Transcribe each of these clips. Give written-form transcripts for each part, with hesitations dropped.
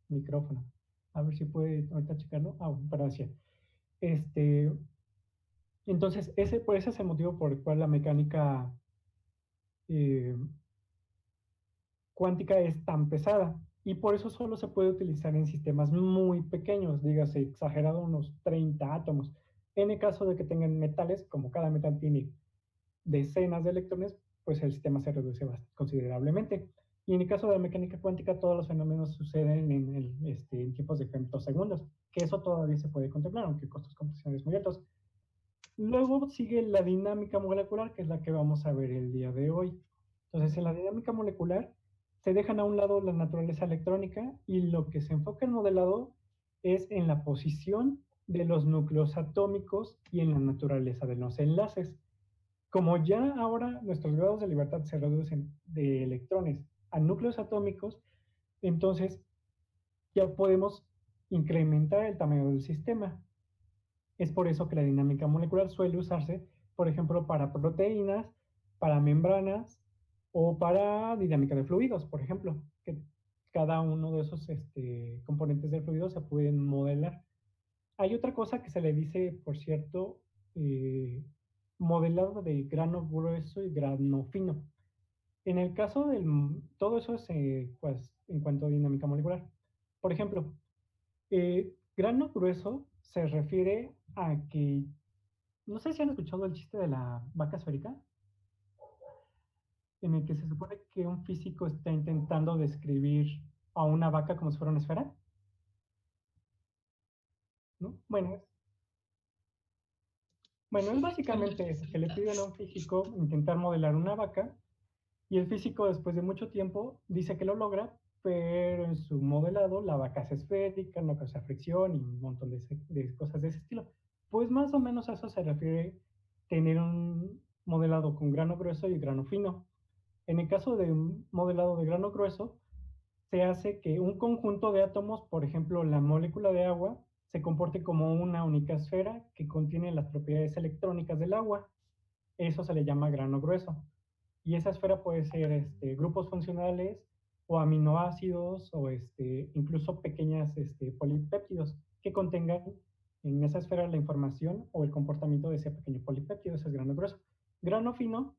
micrófono. A ver si puede ahorita checarlo. Ah, bueno, para decir. Este, entonces, ese es el motivo por el cual la mecánica eh, cuántica es tan pesada. Y por eso solo se puede utilizar en sistemas muy pequeños, dígase exagerado unos 30 átomos. En el caso de que tengan metales, como cada metal tiene decenas de electrones, pues el sistema se reduce considerablemente. Y en el caso de la mecánica cuántica, todos los fenómenos suceden en tiempos de femtosegundos, que eso todavía se puede contemplar, aunque costos computacionales muy altos. Luego sigue la dinámica molecular, que es la que vamos a ver el día de hoy. Entonces, en la dinámica molecular se dejan a un lado la naturaleza electrónica y lo que se enfoca en modelado es en la posición de los núcleos atómicos y en la naturaleza de los enlaces. Como ya ahora nuestros grados de libertad se reducen de electrones a núcleos atómicos, entonces ya podemos incrementar el tamaño del sistema. Es por eso que la dinámica molecular suele usarse, por ejemplo, para proteínas, para membranas o para dinámica de fluidos, por ejemplo, que cada uno de esos componentes del fluido se pueden modelar. Hay otra cosa que se le dice, por cierto, eh, modelado de grano grueso y grano fino. En el caso del, todo eso es pues, en cuanto a dinámica molecular. Por ejemplo, grano grueso se refiere a que, no sé si han escuchado el chiste de la vaca esférica, en el que se supone que un físico está intentando describir a una vaca como si fuera una esfera, ¿no? Bueno, es básicamente eso, que le piden a un físico intentar modelar una vaca y el físico después de mucho tiempo dice que lo logra, pero en su modelado la vaca es esférica, no causa fricción y un montón de cosas de ese estilo. Pues más o menos a eso se refiere tener un modelado con grano grueso y grano fino. En el caso de un modelado de grano grueso, se hace que un conjunto de átomos, por ejemplo la molécula de agua, se comporte como una única esfera que contiene las propiedades electrónicas del agua. Eso se le llama grano grueso. Y esa esfera puede ser grupos funcionales o aminoácidos o incluso pequeñas polipéptidos que contengan en esa esfera la información o el comportamiento de ese pequeño polipéptido. Ese es grano grueso. Grano fino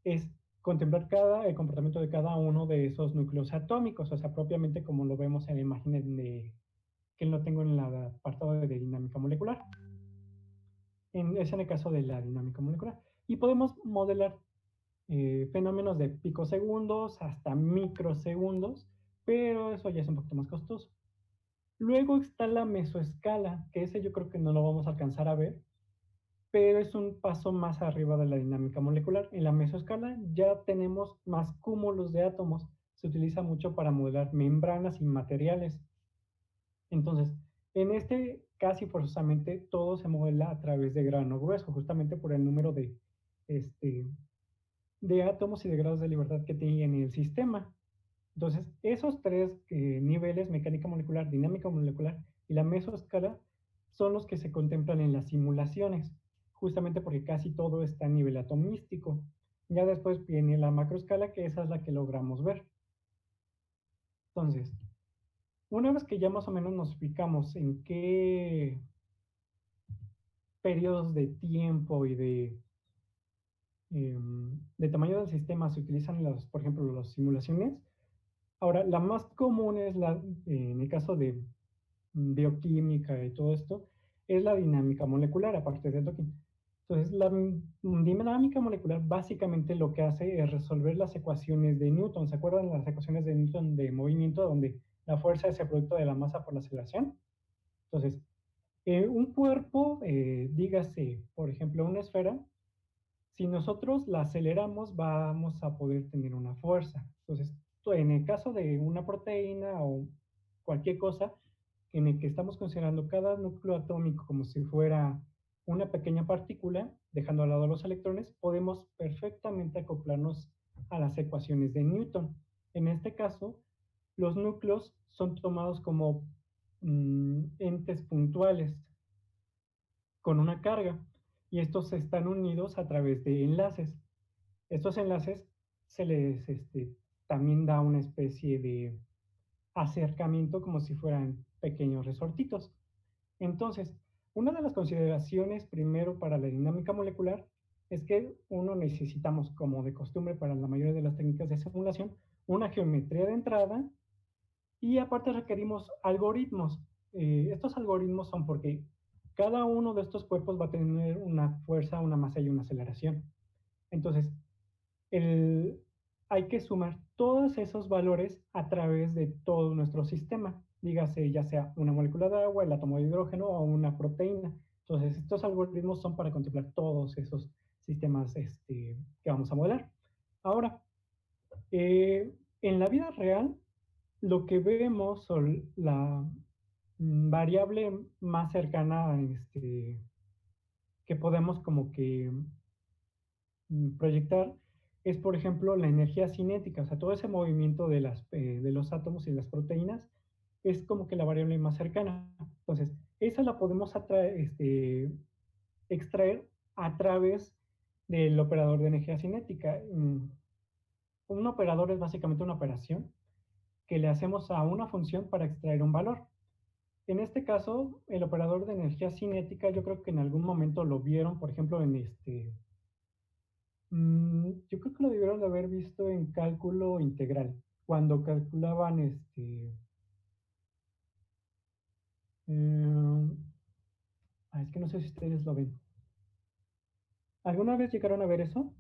es contemplar el comportamiento de cada uno de esos núcleos atómicos, o sea, propiamente como lo vemos en la imagen que lo tengo en el apartado de dinámica molecular. Es en el caso de la dinámica molecular. Y podemos modelar fenómenos de picosegundos hasta microsegundos, pero eso ya es un poquito más costoso. Luego está la mesoescala, que ese yo creo que no lo vamos a alcanzar a ver, pero es un paso más arriba de la dinámica molecular. En la mesoescala ya tenemos más cúmulos de átomos. Se utiliza mucho para modelar membranas y materiales. Entonces, en casi forzosamente todo se modela a través de grano grueso, justamente por el número este, de átomos y de grados de libertad que tiene el sistema. Entonces, esos tres niveles, mecánica molecular, dinámica molecular y la mesoescala, son los que se contemplan en las simulaciones, justamente porque casi todo está a nivel atomístico. Ya después viene la macroescala, que esa es la que logramos ver. Entonces, una vez que ya más o menos nos explicamos en qué periodos de tiempo y de tamaño del sistema se utilizan, por ejemplo, las simulaciones, ahora la más común es en el caso de bioquímica y todo esto, es la dinámica molecular, aparte del Dawkins. Entonces, la dinámica molecular básicamente lo que hace es resolver las ecuaciones de Newton. ¿Se acuerdan las ecuaciones de Newton de movimiento, donde la fuerza es el producto de la masa por la aceleración? Entonces, un cuerpo, dígase, por ejemplo, una esfera, si nosotros la aceleramos, vamos a poder tener una fuerza. Entonces, en el caso de una proteína o cualquier cosa, en el que estamos considerando cada núcleo atómico como si fuera una pequeña partícula, dejando al lado los electrones, podemos perfectamente acoplarnos a las ecuaciones de Newton. En este caso, los núcleos son tomados como entes puntuales con una carga y estos están unidos a través de enlaces. Estos enlaces se les también da una especie de acercamiento como si fueran pequeños resortitos. Entonces, una de las consideraciones primero para la dinámica molecular es que uno necesitamos, como de costumbre para la mayoría de las técnicas de simulación, una geometría de entrada y aparte requerimos algoritmos. Estos algoritmos son porque cada uno de estos cuerpos va a tener una fuerza, una masa y una aceleración. Entonces, el, hay que sumar todos esos valores a través de todo nuestro sistema, dígase ya sea una molécula de agua, el átomo de hidrógeno o una proteína. Entonces, estos algoritmos son para contemplar todos esos sistemas que vamos a modelar. Ahora, en la vida real, lo que vemos o la variable más cercana que podemos como que proyectar es, por ejemplo, la energía cinética, o sea, todo ese movimiento de los átomos y las proteínas es como que la variable más cercana. Entonces, esa la podemos extraer a través del operador de energía cinética. Un operador es básicamente una operación que le hacemos a una función para extraer un valor. En este caso, el operador de energía cinética, yo creo que en algún momento lo vieron, por ejemplo, yo creo que lo debieron de haber visto en cálculo integral, cuando calculaban eh, es que no sé si ustedes lo ven. ¿Alguna vez llegaron a ver eso?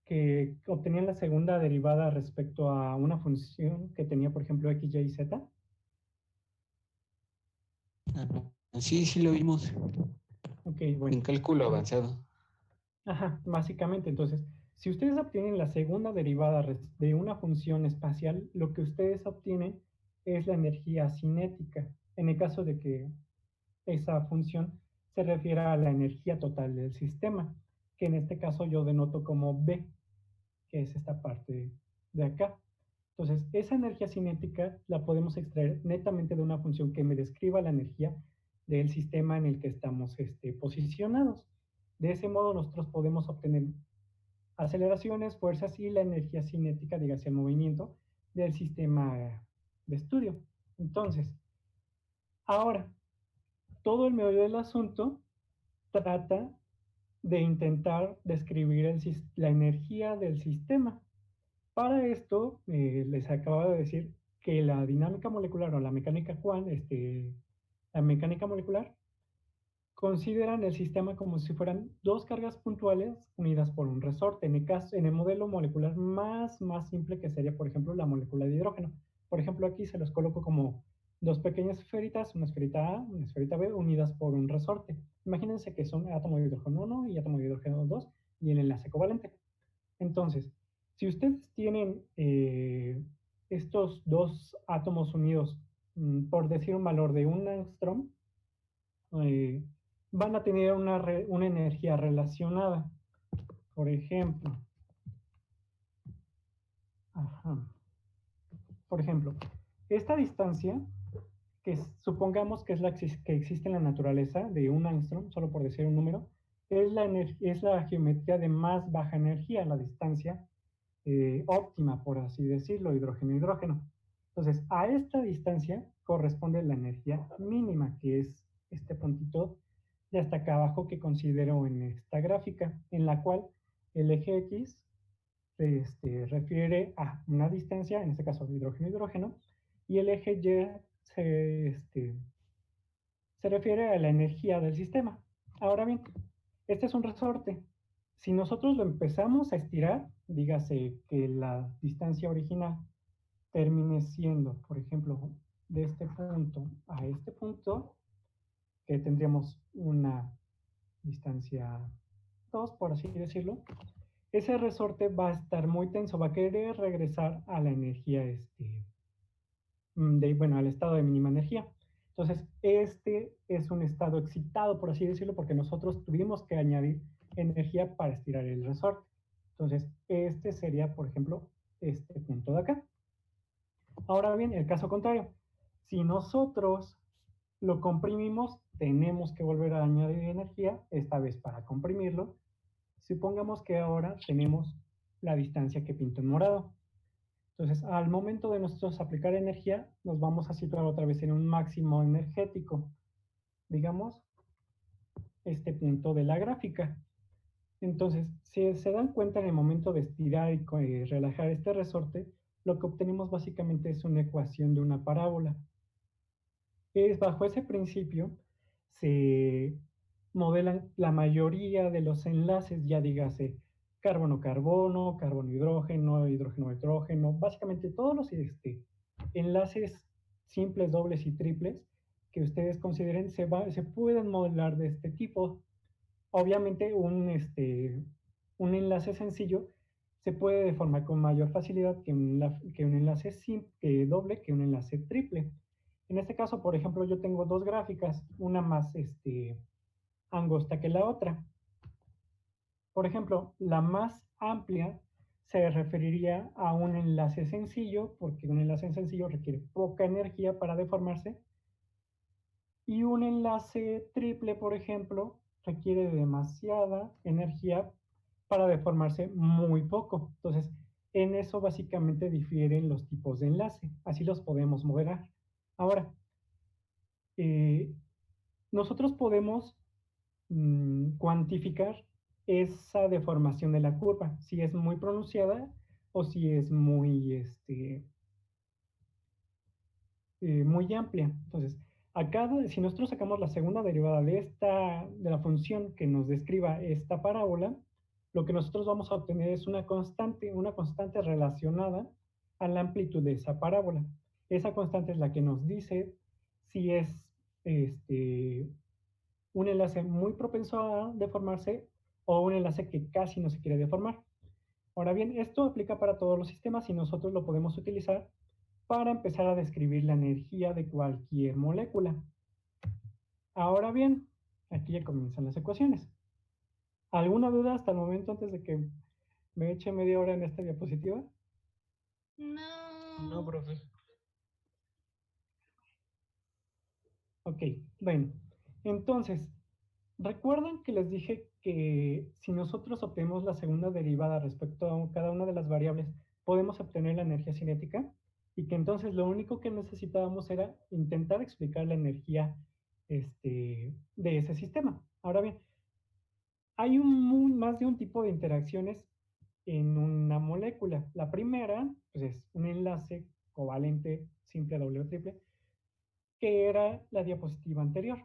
Que obtenían la segunda derivada respecto a una función que tenía, por ejemplo, x, y, z. Sí, sí lo vimos Ok, en bueno. cálculo avanzado. Ajá, básicamente, entonces, si ustedes obtienen la segunda derivada de una función espacial, lo que ustedes obtienen es la energía cinética, en el caso de que esa función se refiera a la energía total del sistema, que en este caso yo denoto como B, que es esta parte de acá. Entonces, esa energía cinética la podemos extraer netamente de una función que me describa la energía del sistema en el que estamos posicionados. De ese modo, nosotros podemos obtener aceleraciones, fuerzas y la energía cinética, dígase el movimiento, del sistema de estudio. Entonces, ahora, todo el meollo del asunto trata de intentar describir la energía del sistema. Para esto, les acabo de decir que la dinámica molecular o la mecánica la mecánica molecular consideran el sistema como si fueran dos cargas puntuales unidas por un resorte. En el modelo molecular más simple que sería, por ejemplo, la molécula de hidrógeno. Por ejemplo, aquí se los coloco como dos pequeñas esferitas, una esferita A, una esferita B, unidas por un resorte. Imagínense que son átomo de hidrógeno 1 y átomo de hidrógeno 2 y el enlace covalente. Entonces, si ustedes tienen estos dos átomos unidos, por decir un valor de un angstrom, eh, van a tener una energía relacionada. Por ejemplo, ajá, por ejemplo, esta distancia, supongamos que es la que existe en la naturaleza de un angstrom, solo por decir un número, es la geometría de más baja energía, la distancia óptima, por así decirlo, hidrógeno-hidrógeno. Entonces, a esta distancia corresponde la energía mínima, que es este puntito de hasta acá abajo que considero en esta gráfica, en la cual el eje X refiere a una distancia, en este caso hidrógeno-hidrógeno, y el eje Y se refiere a la energía del sistema. Ahora bien, este es un resorte. Si nosotros lo empezamos a estirar, dígase que la distancia original termine siendo, por ejemplo, de este punto a este punto, que tendríamos una distancia 2, por así decirlo, ese resorte va a estar muy tenso, va a querer regresar a la energía, bueno, al estado de mínima energía. Entonces, este es un estado excitado, por así decirlo, porque nosotros tuvimos que añadir energía para estirar el resorte. Entonces, este sería, por ejemplo, este punto de acá. Ahora bien, el caso contrario, si nosotros lo comprimimos, tenemos que volver a añadir energía, esta vez para comprimirlo. Supongamos que ahora tenemos la distancia que pinto en morado. Entonces, al momento de nosotros aplicar energía, nos vamos a situar otra vez en un máximo energético, digamos, este punto de la gráfica. Entonces, si se dan cuenta en el momento de estirar y relajar este resorte, lo que obtenemos básicamente es una ecuación de una parábola. Bajo ese principio se modelan la mayoría de los enlaces, ya dígase carbono-carbono, carbono-hidrógeno, hidrógeno-hidrógeno, básicamente todos los enlaces simples, dobles y triples que ustedes consideren se pueden modelar de este tipo. Obviamente un enlace sencillo se puede deformar con mayor facilidad que un enlace doble, que un enlace triple. En este caso, por ejemplo, yo tengo dos gráficas, una más angosta que la otra. Por ejemplo, la más amplia se referiría a un enlace sencillo, porque un enlace sencillo requiere poca energía para deformarse, y un enlace triple, por ejemplo, requiere demasiada energía para deformarse muy poco. Entonces, en eso básicamente difieren los tipos de enlace. Así los podemos modelar. Ahora, eh, nosotros podemos cuantificar esa deformación de la curva, si es muy pronunciada o si es muy amplia. Entonces, acá, si nosotros sacamos la segunda derivada de la función que nos describa esta parábola, lo que nosotros vamos a obtener es una constante relacionada a la amplitud de esa parábola. Esa constante es la que nos dice si es un enlace muy propenso a deformarse o un enlace que casi no se quiere deformar. Ahora bien, esto aplica para todos los sistemas y nosotros lo podemos utilizar para empezar a describir la energía de cualquier molécula. Ahora bien, aquí ya comienzan las ecuaciones. ¿Alguna duda hasta el momento antes de que me eche media hora en esta diapositiva? No, profe. Ok, bueno. Entonces, ¿recuerdan que les dije que si nosotros obtenemos la segunda derivada respecto a cada una de las variables, podemos obtener la energía cinética? Y que entonces lo único que necesitábamos era intentar explicar la energía de ese sistema. Ahora bien, hay más de un tipo de interacciones en una molécula. La primera, pues es un enlace covalente simple, doble o triple, que era la diapositiva anterior.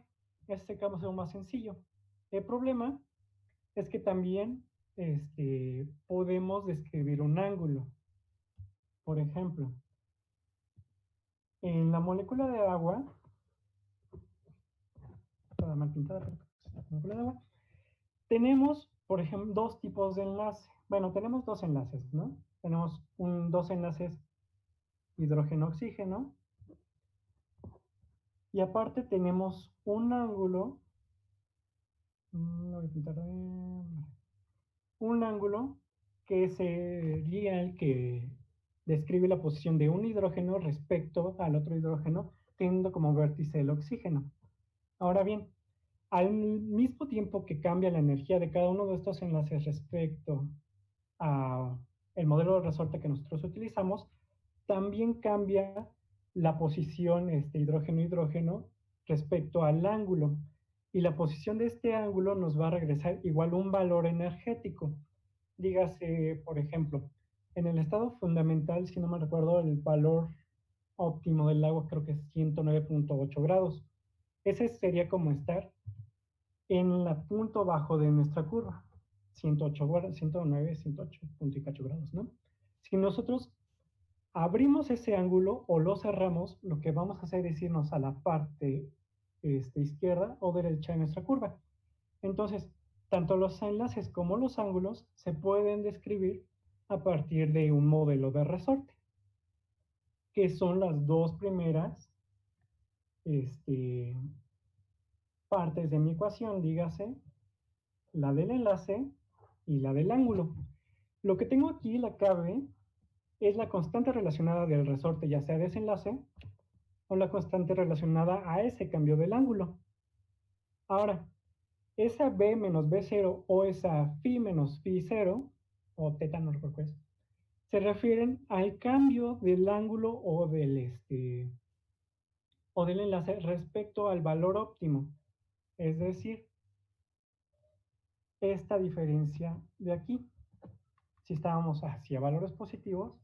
Este caso es más sencillo. El problema es que también podemos describir un ángulo. Por ejemplo, en la molécula de agua, toda mal pintada, pero la molécula de agua, tenemos, por ejemplo, dos tipos de enlace. Bueno, tenemos dos enlaces, ¿no? Tenemos dos enlaces hidrógeno-oxígeno. Y aparte tenemos un ángulo, voy a pintar, un ángulo que sería el que describe la posición de un hidrógeno respecto al otro hidrógeno, teniendo como vértice el oxígeno. Ahora bien, al mismo tiempo que cambia la energía de cada uno de estos enlaces respecto a el modelo de resorte que nosotros utilizamos, también cambia la posición hidrógeno-hidrógeno respecto al ángulo. Y la posición de este ángulo nos va a regresar igual un valor energético. Dígase, por ejemplo, en el estado fundamental, si no me recuerdo, el valor óptimo del agua creo que es 109.8 grados. Ese sería como estar en el punto bajo de nuestra curva. 108, 109, 108 punto y cacho grados, ¿no? Si nosotros abrimos ese ángulo o lo cerramos, lo que vamos a hacer es irnos a la parte izquierda o derecha de nuestra curva. Entonces, tanto los enlaces como los ángulos se pueden describir a partir de un modelo de resorte, que son las dos primeras partes de mi ecuación, dígase, la del enlace y la del ángulo. Lo que tengo aquí, la clave, es la constante relacionada del resorte, ya sea de ese enlace, o la constante relacionada a ese cambio del ángulo. Ahora, esa B menos B0 o esa phi menos phi0, o teta, no recuerdo qué es, se refieren al cambio del ángulo o del enlace respecto al valor óptimo. Es decir, esta diferencia de aquí, si estábamos hacia valores positivos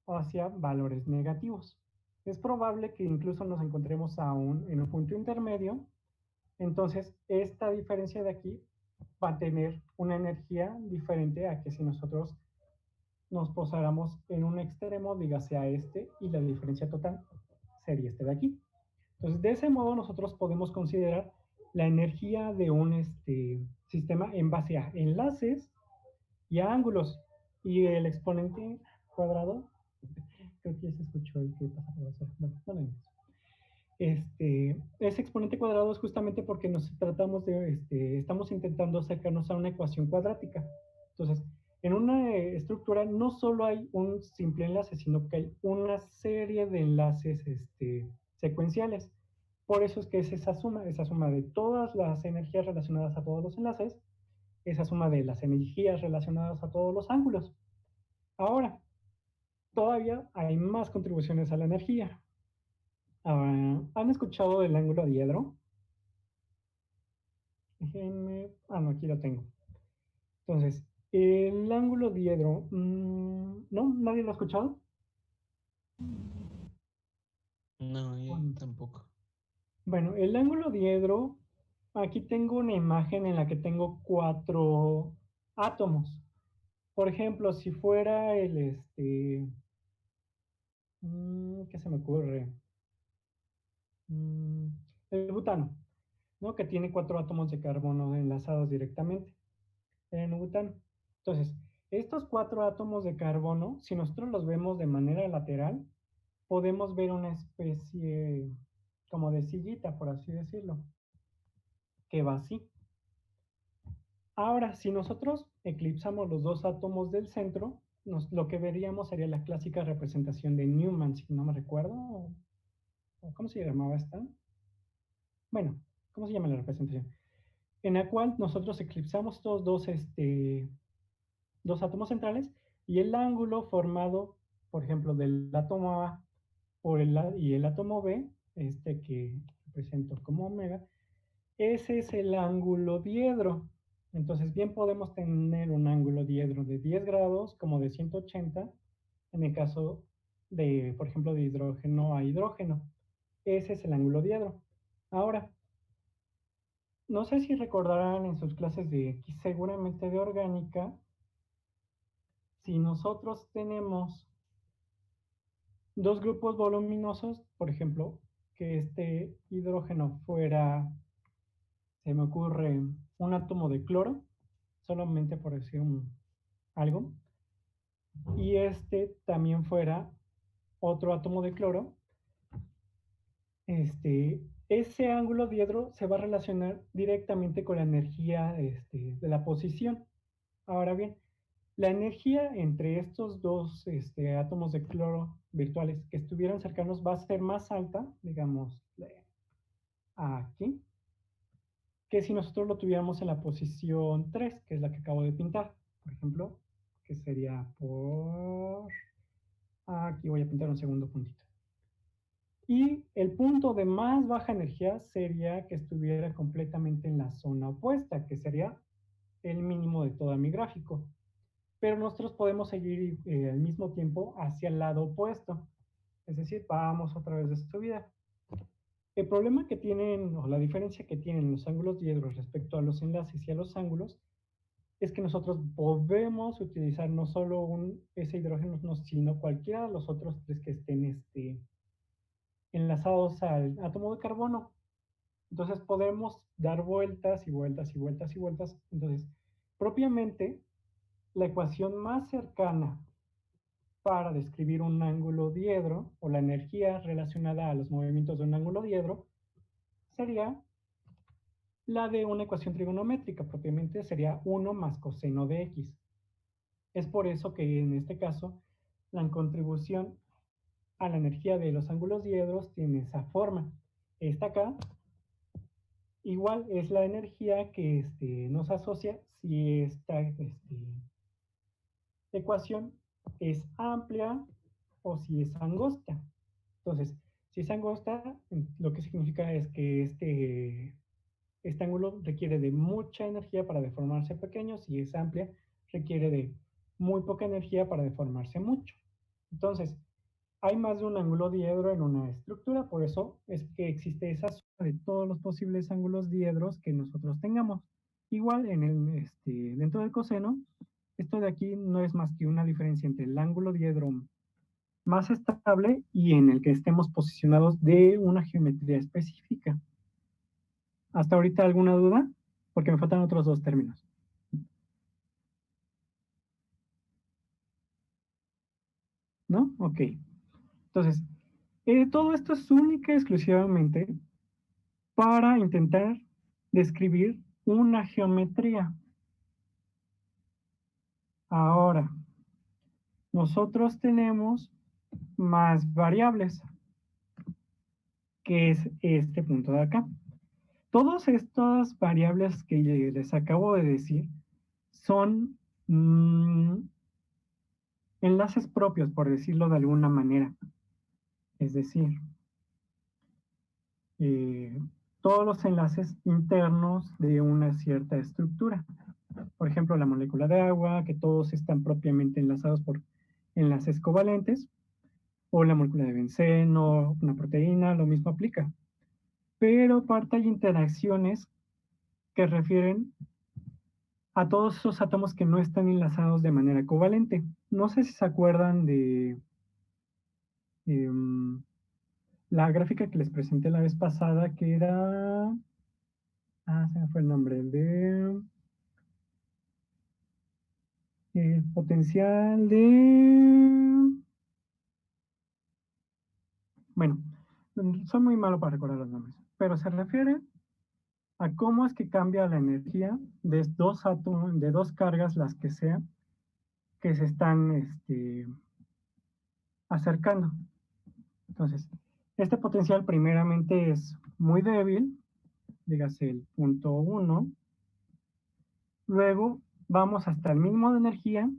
o hacia valores negativos. Es probable que incluso nos encontremos aún en un punto intermedio. Entonces, esta diferencia de aquí va a tener una energía diferente a que si nosotros nos posáramos en un extremo, dígase a este, y la diferencia total sería este de aquí. Entonces, de ese modo nosotros podemos considerar la energía de un sistema en base a enlaces y a ángulos. Y el exponente cuadrado, creo que ya se escuchó el que pasa por hacer. Bueno, no lo ese exponente cuadrado es justamente porque nos tratamos de, estamos intentando acercarnos a una ecuación cuadrática. Entonces, en una estructura no solo hay un simple enlace, sino que hay una serie de enlaces secuenciales. Por eso es que es esa suma de todas las energías relacionadas a todos los enlaces, esa suma de las energías relacionadas a todos los ángulos. Ahora, todavía hay más contribuciones a la energía. ¿Han escuchado del ángulo diedro? Déjenme. No, aquí lo tengo. Entonces, el ángulo diedro. ¿No? ¿Nadie lo ha escuchado? No, yo Bueno, tampoco. bueno, el ángulo diedro. Aquí tengo una imagen en la que tengo 4 átomos. Por ejemplo, si fuera ¿qué se me ocurre? Mm, el butano, ¿no? Que tiene 4 átomos de carbono enlazados directamente en butano. Entonces, estos 4 átomos de carbono, si nosotros los vemos de manera lateral, podemos ver una especie como de sillita, por así decirlo, que va así. Ahora, si nosotros eclipsamos los 2 átomos del centro, lo que veríamos sería la clásica representación de Newman, si no me recuerdo, o ¿cómo se llamaba esta? Bueno, ¿cómo se llama la representación? En la cual nosotros eclipsamos estos dos átomos centrales y el ángulo formado, por ejemplo, del átomo A y el átomo B, que represento como omega, ese es el ángulo diedro. Entonces, bien podemos tener un ángulo diedro de 10 grados como de 180 en el caso de, por ejemplo, de hidrógeno a hidrógeno. Ese es el ángulo diedro. Ahora, no sé si recordarán en sus clases seguramente de orgánica, si nosotros tenemos dos grupos voluminosos, por ejemplo, que este hidrógeno fuera, se me ocurre, un átomo de cloro, solamente por decir algo, y este también fuera otro átomo de cloro, ese ángulo diedro se va a relacionar directamente con la energía de la posición. Ahora bien, la energía entre estos dos átomos de cloro virtuales que estuvieran cercanos va a ser más alta, digamos, aquí, que si nosotros lo tuviéramos en la posición 3, que es la que acabo de pintar, por ejemplo, que sería por... Aquí voy a pintar un segundo puntito. Y el punto de más baja energía sería que estuviera completamente en la zona opuesta, que sería el mínimo de todo mi gráfico. Pero nosotros podemos seguir al mismo tiempo hacia el lado opuesto. Es decir, vamos otra vez de subida. El problema que tienen, o la diferencia que tienen los ángulos diedros respecto a los enlaces y a los ángulos, es que nosotros podemos utilizar no solo ese hidrógeno, sino cualquiera de los otros tres que estén enlazados al átomo de carbono. Entonces podemos dar vueltas y vueltas y vueltas y vueltas. Entonces, propiamente, la ecuación más cercana para describir un ángulo diedro o la energía relacionada a los movimientos de un ángulo diedro sería la de una ecuación trigonométrica, propiamente sería 1 más coseno de x. Es por eso que en este caso la contribución a la energía de los ángulos diedros tiene esa forma. Esta acá igual es la energía que nos asocia si esta ecuación es amplia o si es angosta. Entonces, si es angosta, lo que significa es que este ángulo requiere de mucha energía para deformarse pequeño. Si es amplia, requiere de muy poca energía para deformarse mucho. Entonces, hay más de un ángulo diedro en una estructura, por eso es que existe esa suma de todos los posibles ángulos diedros que nosotros tengamos. Igual dentro del coseno, esto de aquí no es más que una diferencia entre el ángulo diedro más estable y en el que estemos posicionados de una geometría específica. ¿Hasta ahorita alguna duda? Porque me faltan otros dos términos. ¿No? Ok. Entonces, todo esto es única y exclusivamente para intentar describir una geometría. Ahora, nosotros tenemos más variables, que es este punto de acá. Todas estas variables que les acabo de decir son enlaces propios, por decirlo de alguna manera. Es decir, eh, todos los enlaces internos de una cierta estructura. Por ejemplo, la molécula de agua, que todos están propiamente enlazados por enlaces covalentes, o la molécula de benceno, una proteína, lo mismo aplica. Pero aparte hay interacciones que refieren a todos esos átomos que no están enlazados de manera covalente. No sé si se acuerdan de la gráfica que les presenté la vez pasada, que era... se me fue el nombre, de... El potencial de... Bueno, soy muy malo para recordar los nombres, pero se refiere a cómo es que cambia la energía de dos átomos, de dos cargas, las que sean, que se están acercando. Entonces, este potencial primeramente es muy débil, dígase el punto 1, luego vamos hasta el mínimo de energía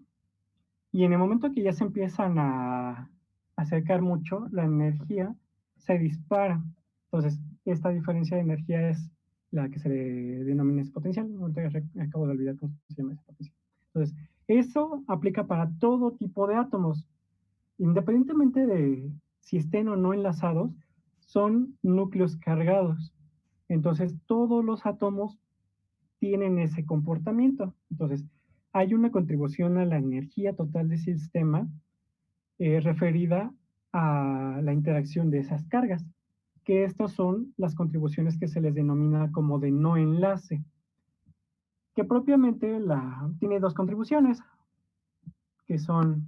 y en el momento que ya se empiezan a acercar mucho, la energía se dispara. Entonces, esta diferencia de energía es la que se le denomina ese potencial. Ahorita acabo de olvidar cómo se llama ese potencial. Entonces, eso aplica para todo tipo de átomos. Independientemente de si estén o no enlazados, son núcleos cargados. Entonces, todos los átomos tienen ese comportamiento. Entonces, hay una contribución a la energía total del sistema referida a la interacción de esas cargas, que estas son las contribuciones que se les denomina como de no enlace, que propiamente tiene dos contribuciones, que son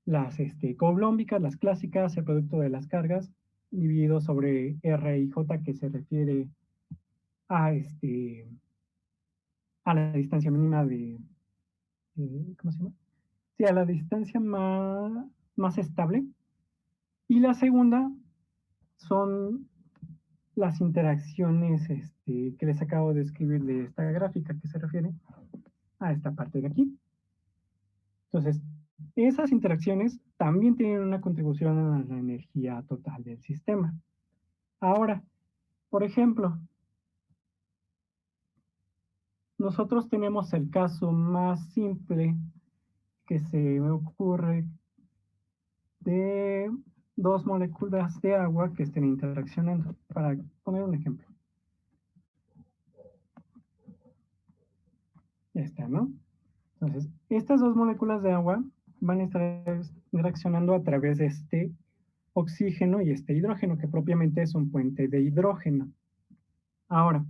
las coulomбicas, las clásicas, el producto de las cargas, dividido sobre R y J, que se refiere a, a la distancia mínima ¿cómo se llama? Sí, a la distancia más estable. Y la segunda son las interacciones que les acabo de escribir de esta gráfica, que se refiere a esta parte de aquí. Entonces, esas interacciones también tienen una contribución a la energía total del sistema. Ahora, por ejemplo, nosotros tenemos el caso más simple que se me ocurre de dos moléculas de agua que estén interaccionando. Para poner un ejemplo. Ya está, ¿no? Entonces, estas dos moléculas de agua van a estar interaccionando a través de este oxígeno y este hidrógeno, que propiamente es un puente de hidrógeno. Ahora,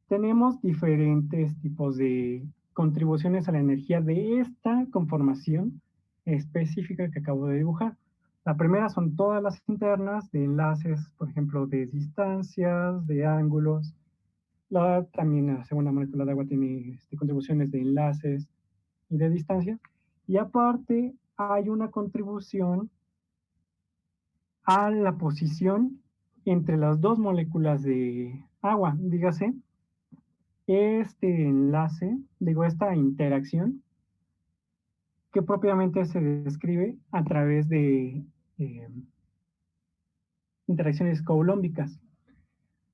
tenemos diferentes tipos de contribuciones a la energía de esta conformación específica que acabo de dibujar. La primera son todas las internas de enlaces, por ejemplo, de distancias, de ángulos. También la segunda molécula de agua tiene contribuciones de enlaces y de distancia. Y aparte hay una contribución a la posición entre las dos moléculas de agua. Dígase, este enlace, esta interacción, que propiamente se describe a través de eh, interacciones coulomбicas.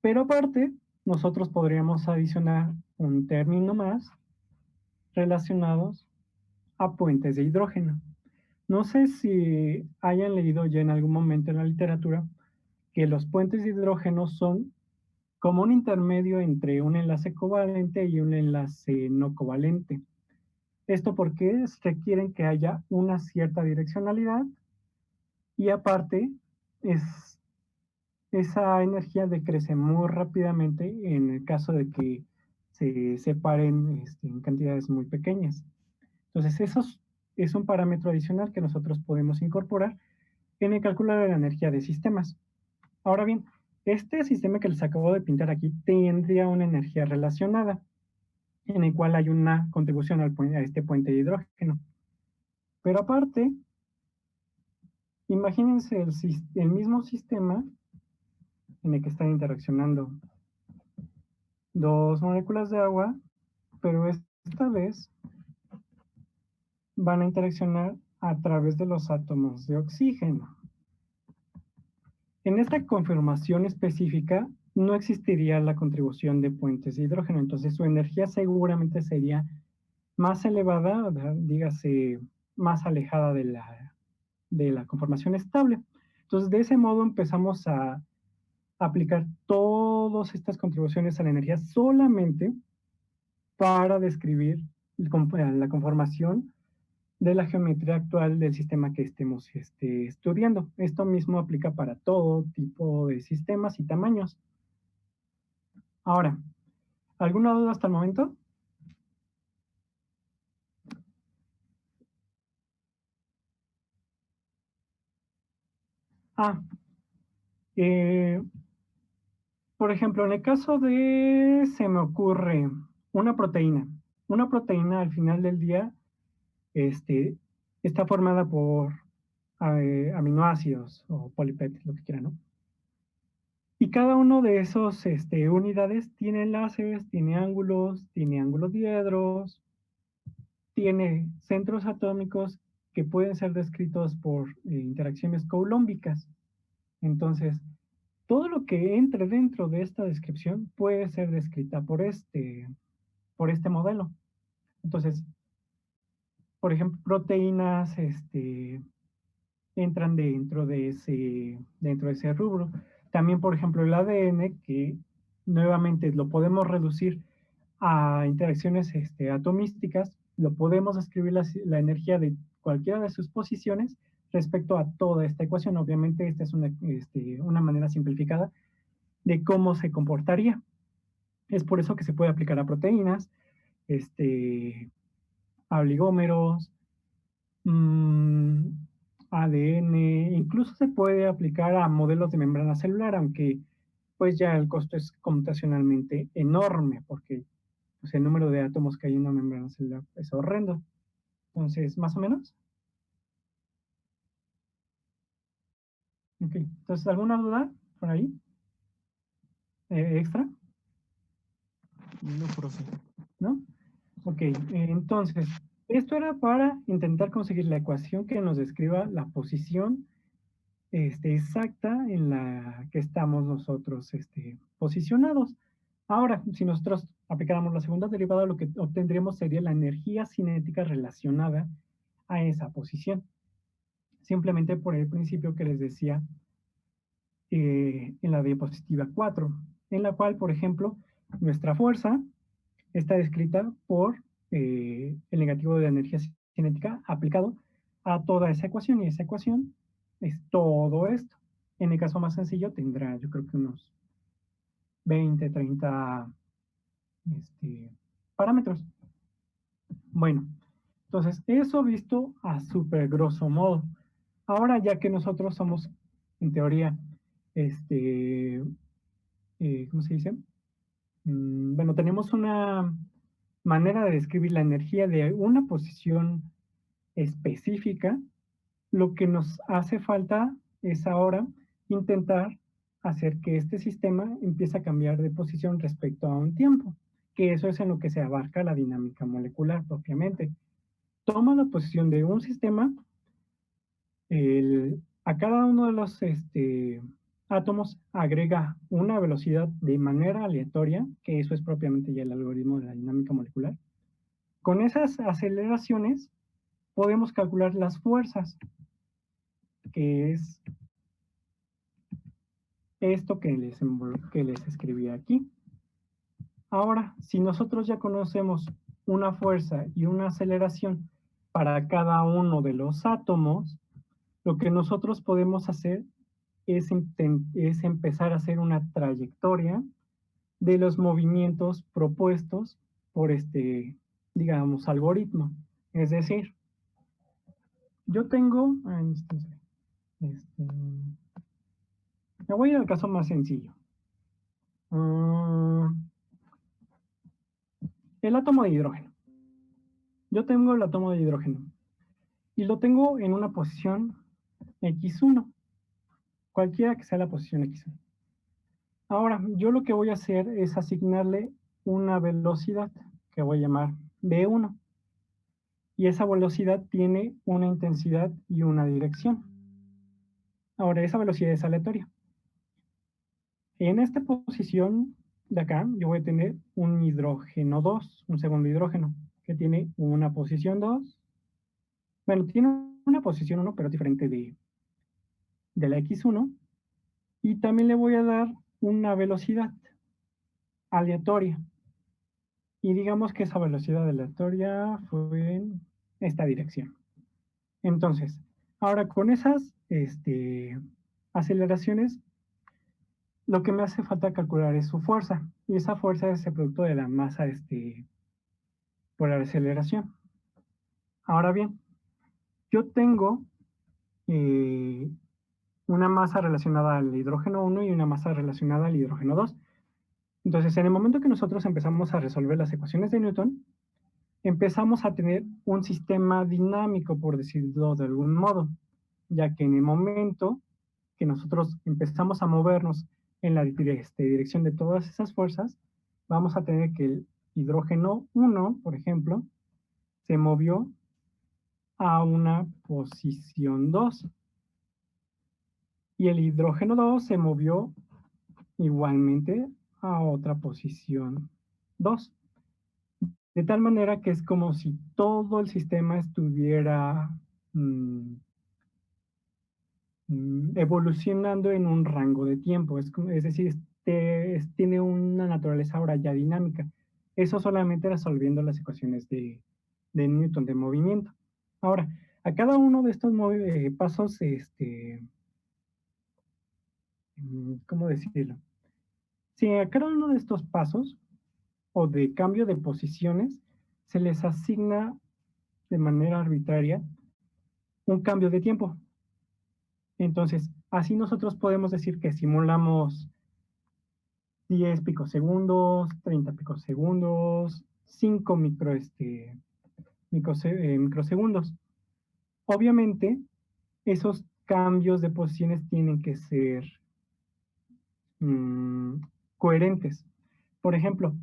Pero aparte, nosotros podríamos adicionar un término más relacionados a puentes de hidrógeno. No sé si hayan leído ya en algún momento en la literatura que los puentes de hidrógeno son como un intermedio entre un enlace covalente y un enlace no covalente. Esto porque requieren que haya una cierta direccionalidad y aparte es, esa energía decrece muy rápidamente en el caso de que se separen en cantidades muy pequeñas. Entonces, eso es un parámetro adicional que nosotros podemos incorporar en el cálculo de la energía de sistemas. Ahora bien, este sistema que les acabo de pintar aquí tendría una energía relacionada, en el cual hay una contribución a este puente de hidrógeno. Pero aparte, imagínense el mismo sistema en el que están interaccionando dos moléculas de agua, pero esta vez van a interaccionar a través de los átomos de oxígeno. En esta conformación específica no existiría la contribución de puentes de hidrógeno, entonces su energía seguramente sería más elevada, dígase, más alejada de la conformación estable. Entonces, de ese modo empezamos a aplicar todas estas contribuciones a la energía solamente para describir la conformación de la geometría actual del sistema que estemos estudiando. Esto mismo aplica para todo tipo de sistemas y tamaños. Ahora, ¿alguna duda hasta el momento? Ah, eh, por ejemplo, en el caso de, se me ocurre, una proteína. Una proteína al final del día este, está formada por aminoácidos o polipéptidos, lo que quieran, ¿no? Y cada uno de esos unidades tiene enlaces, tiene ángulos diedros, tiene centros atómicos que pueden ser descritos por interacciones coulomбicas. Entonces, todo lo que entre dentro de esta descripción puede ser descrita por este modelo. Entonces, por ejemplo, proteínas entran dentro de ese rubro. También, por ejemplo, el ADN, que nuevamente lo podemos reducir a interacciones atomísticas, lo podemos escribir la energía de cualquiera de sus posiciones respecto a toda esta ecuación. Obviamente, esta es una manera simplificada de cómo se comportaría. Es por eso que se puede aplicar a proteínas, a oligómeros, ADN, incluso se puede aplicar a modelos de membrana celular, aunque pues ya el costo es computacionalmente enorme, porque pues, el número de átomos que hay en una membrana celular es horrendo. Entonces, más o menos. Ok, entonces, ¿alguna duda por ahí? ¿Extra? No, profe. ¿No? Ok, entonces, esto era para intentar conseguir la ecuación que nos describa la posición exacta en la que estamos nosotros posicionados. Ahora, si nosotros aplicáramos la segunda derivada, lo que obtendríamos sería la energía cinética relacionada a esa posición. Simplemente por el principio que les decía en la diapositiva 4, en la cual, por ejemplo, nuestra fuerza está descrita por el negativo de la energía cinética aplicado a toda esa ecuación, y esa ecuación es todo esto. En el caso más sencillo tendrá, yo creo que unos 20, 30 parámetros. Bueno, entonces eso visto a súper grosso modo. Ahora ya que nosotros somos, en teoría, ¿cómo se dice? Bueno, tenemos una manera de describir la energía de una posición específica. Lo que nos hace falta es ahora intentar hacer que este sistema empiece a cambiar de posición respecto a un tiempo, que eso es en lo que se abarca la dinámica molecular propiamente. toma la posición de un sistema, a cada uno de los átomos agrega una velocidad de manera aleatoria, que eso es propiamente ya el algoritmo de la dinámica molecular. Con esas aceleraciones podemos calcular las fuerzas, que es esto que les escribí aquí. Ahora, si nosotros ya conocemos una fuerza y una aceleración para cada uno de los átomos, lo que nosotros podemos hacer es empezar a hacer una trayectoria de los movimientos propuestos por digamos, algoritmo. Es decir, yo tengo, me voy al caso más sencillo. El átomo de hidrógeno. Yo tengo el átomo de hidrógeno y lo tengo en una posición X1, cualquiera que sea la posición X1. Ahora, yo lo que voy a hacer es asignarle una velocidad que voy a llamar V1. Y esa velocidad tiene una intensidad y una dirección. Ahora, esa velocidad es aleatoria. En esta posición de acá, yo voy a tener un hidrógeno 2, un segundo hidrógeno, que tiene una posición 2. Bueno, tiene una posición 1, pero es diferente de la X1. Y también le voy a dar una velocidad aleatoria. Y digamos que esa velocidad aleatoria fue en esta dirección. Entonces, ahora con esas aceleraciones, lo que me hace falta calcular es su fuerza. Y esa fuerza es el producto de la masa por la aceleración. Ahora bien, yo tengo una masa relacionada al hidrógeno 1 y una masa relacionada al hidrógeno 2. Entonces, en el momento que nosotros empezamos a resolver las ecuaciones de Newton, empezamos a tener un sistema dinámico, por decirlo de algún modo, ya que en el momento que nosotros empezamos a movernos en la dirección de todas esas fuerzas, vamos a tener que el hidrógeno 1, por ejemplo, se movió a una posición 2. Y el hidrógeno 2 se movió igualmente a otra posición 2. De tal manera que es como si todo el sistema estuviera evolucionando en un rango de tiempo. Es decir, tiene una naturaleza ahora ya dinámica. Eso solamente resolviendo las ecuaciones de Newton de movimiento. Ahora, a cada uno de estos pasos, ¿cómo decirlo? Si a cada uno de estos pasos o de cambio de posiciones se les asigna de manera arbitraria un cambio de tiempo. Entonces, así nosotros podemos decir que simulamos 10 picosegundos, 30 picosegundos, 5 microsegundos. Obviamente, esos cambios de posiciones tienen que ser coherentes. Por ejemplo,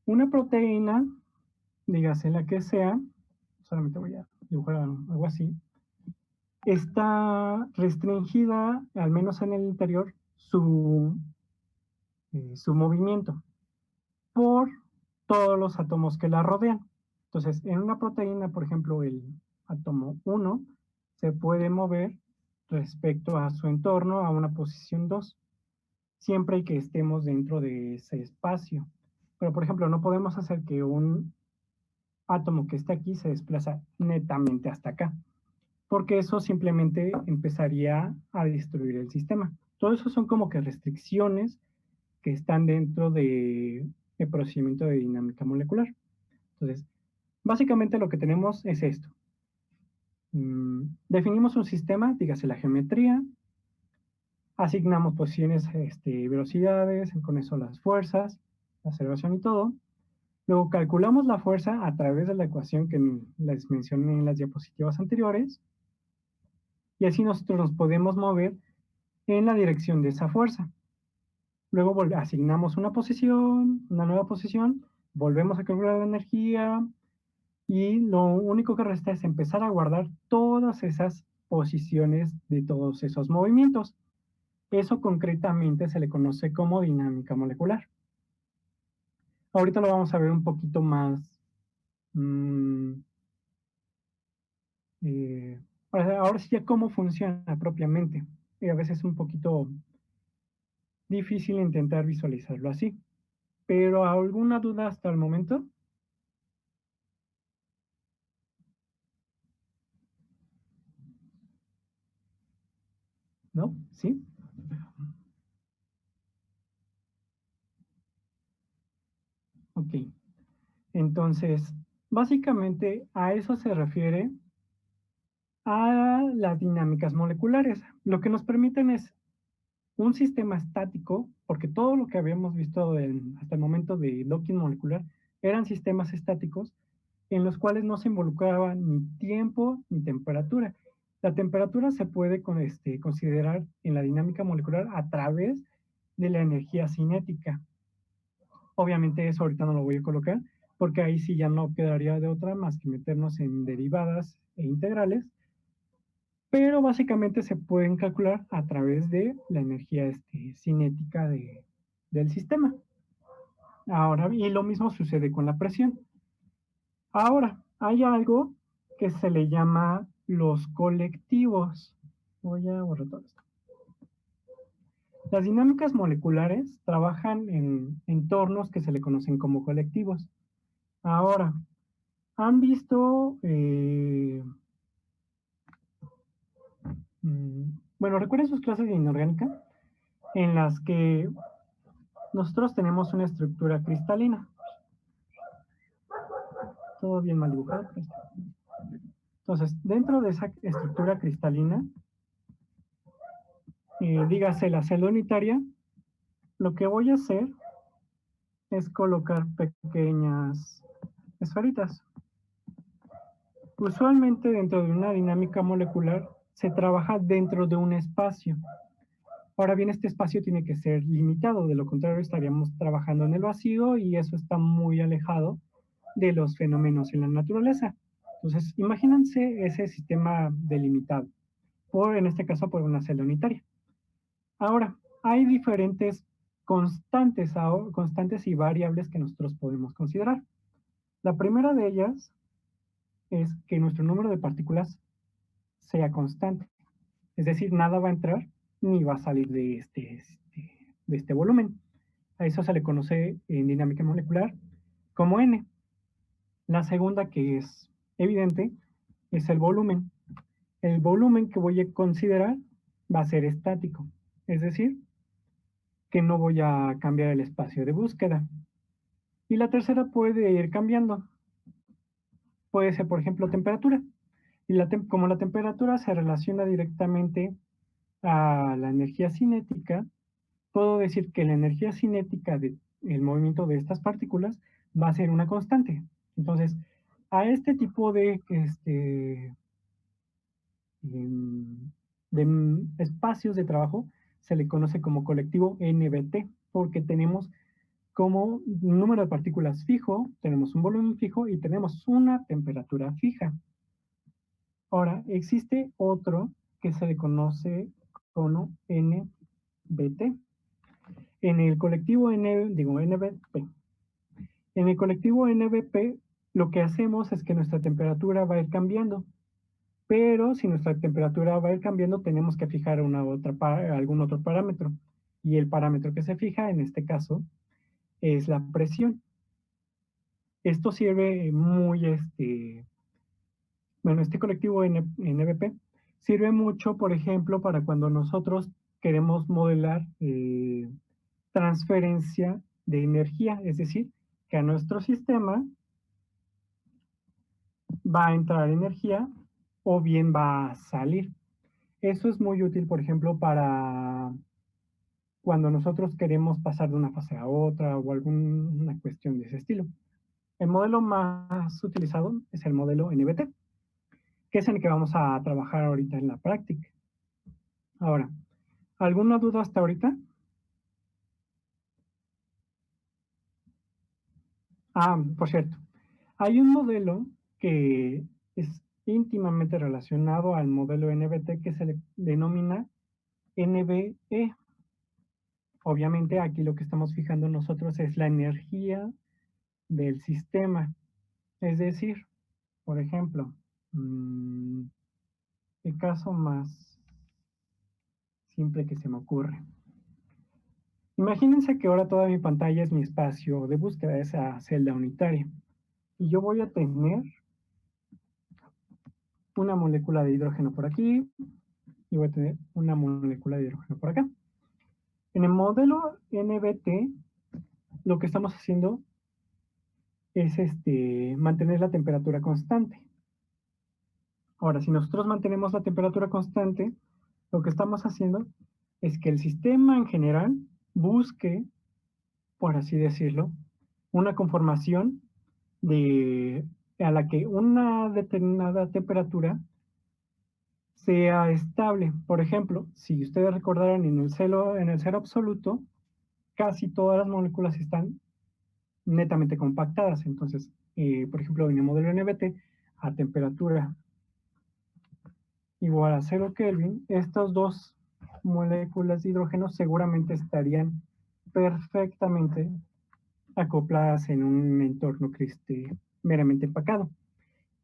una proteína, dígase la que sea, solamente voy a dibujar algo así, está restringida, al menos en el interior, su movimiento por todos los átomos que la rodean. Entonces, en una proteína, por ejemplo, el átomo 1 se puede mover respecto a su entorno a una posición 2, siempre que estemos dentro de ese espacio. Pero, por ejemplo, no podemos hacer que un átomo que esté aquí se desplaza netamente hasta acá, porque eso simplemente empezaría a destruir el sistema. Todo eso son como que restricciones que están dentro del procedimiento de dinámica molecular. Entonces, básicamente lo que tenemos es esto. Definimos un sistema, dígase la geometría, asignamos posiciones, velocidades, con eso las fuerzas, la aceleración y todo. Luego calculamos la fuerza a través de la ecuación que les mencioné en las diapositivas anteriores. Y así nosotros nos podemos mover en la dirección de esa fuerza. Luego asignamos una posición, una nueva posición, volvemos a calcular la energía, y lo único que resta es empezar a guardar todas esas posiciones de todos esos movimientos. Eso concretamente se le conoce como dinámica molecular. Ahorita lo vamos a ver un poquito más, mm, eh, ahora sí ya cómo funciona propiamente. Y a veces es un poquito difícil intentar visualizarlo así. Pero ¿alguna duda hasta el momento? ¿No? ¿Sí? Ok. Entonces, básicamente a eso se refiere a las dinámicas moleculares. Lo que nos permiten es un sistema estático, porque todo lo que habíamos visto hasta el momento de docking molecular eran sistemas estáticos en los cuales no se involucraba ni tiempo ni temperatura. La temperatura se puede considerar en la dinámica molecular a través de la energía cinética. Obviamente eso ahorita no lo voy a colocar, porque ahí sí ya no quedaría de otra más que meternos en derivadas e integrales, pero básicamente se pueden calcular a través de la energía cinética del sistema. Ahora, y lo mismo sucede con la presión. Ahora, hay algo que se le llama los colectivos. Voy a borrar todo esto. Las dinámicas moleculares trabajan en entornos que se le conocen como colectivos. Ahora, ¿han visto, bueno, recuerden sus clases de inorgánica en las que nosotros tenemos una estructura cristalina? Todo bien mal dibujado. Entonces, dentro de esa estructura cristalina, dígase la celda unitaria, lo que voy a hacer es colocar pequeñas esferitas. Usualmente dentro de una dinámica molecular se trabaja dentro de un espacio. Ahora bien, este espacio tiene que ser limitado, de lo contrario estaríamos trabajando en el vacío y eso está muy alejado de los fenómenos en la naturaleza. Entonces, imagínense ese sistema delimitado, en este caso por una celda unitaria. Ahora, hay diferentes constantes y variables que nosotros podemos considerar. La primera de ellas es que nuestro número de partículas sea constante. Es decir, nada va a entrar ni va a salir de este volumen. A eso se le conoce en dinámica molecular como N. La segunda, que es evidente, es el volumen. El volumen que voy a considerar va a ser estático, es decir, que no voy a cambiar el espacio de búsqueda. Y la tercera puede ir cambiando. Puede ser, por ejemplo, temperatura. Y como la temperatura se relaciona directamente a la energía cinética, puedo decir que la energía cinética del movimiento de estas partículas va a ser una constante. Entonces, a este tipo de espacios de trabajo se le conoce como colectivo NBT, porque tenemos como un número de partículas fijo, tenemos un volumen fijo y tenemos una temperatura fija. Ahora, existe otro que se le conoce como NBT. En el colectivo NBP. En el colectivo NBP, lo que hacemos es que nuestra temperatura va a ir cambiando. Pero si nuestra temperatura va a ir cambiando, tenemos que fijar algún otro parámetro. Y el parámetro que se fija, en este caso, es la presión. Esto sirve bueno, este colectivo NBP sirve mucho, por ejemplo, para cuando nosotros queremos modelar transferencia de energía, es decir, que a nuestro sistema va a entrar energía o bien va a salir. Eso es muy útil, por ejemplo, para cuando nosotros queremos pasar de una fase a otra o alguna cuestión de ese estilo. El modelo más utilizado es el modelo NBT, que es en el que vamos a trabajar ahorita en la práctica. Ahora, ¿alguna duda hasta ahorita? Por cierto, hay un modelo que es íntimamente relacionado al modelo NBT que se le denomina NBE. Obviamente aquí lo que estamos fijando nosotros es la energía del sistema. Es decir, por ejemplo, el caso más simple que se me ocurre. Imagínense que ahora toda mi pantalla es mi espacio de búsqueda, de esa celda unitaria. Y yo voy a tener una molécula de hidrógeno por aquí y voy a tener una molécula de hidrógeno por acá. En el modelo NBT, lo que estamos haciendo es mantener la temperatura constante. Ahora, si nosotros mantenemos la temperatura constante, lo que estamos haciendo es que el sistema en general busque, por así decirlo, una conformación a la que una determinada temperatura sea estable. Por ejemplo, si ustedes recordaran en el cero absoluto, casi todas las moléculas están netamente compactadas. Entonces, por ejemplo, en el modelo NBT, a temperatura igual a 0 Kelvin, estas dos moléculas de hidrógeno seguramente estarían perfectamente acopladas en un entorno que esté meramente empacado.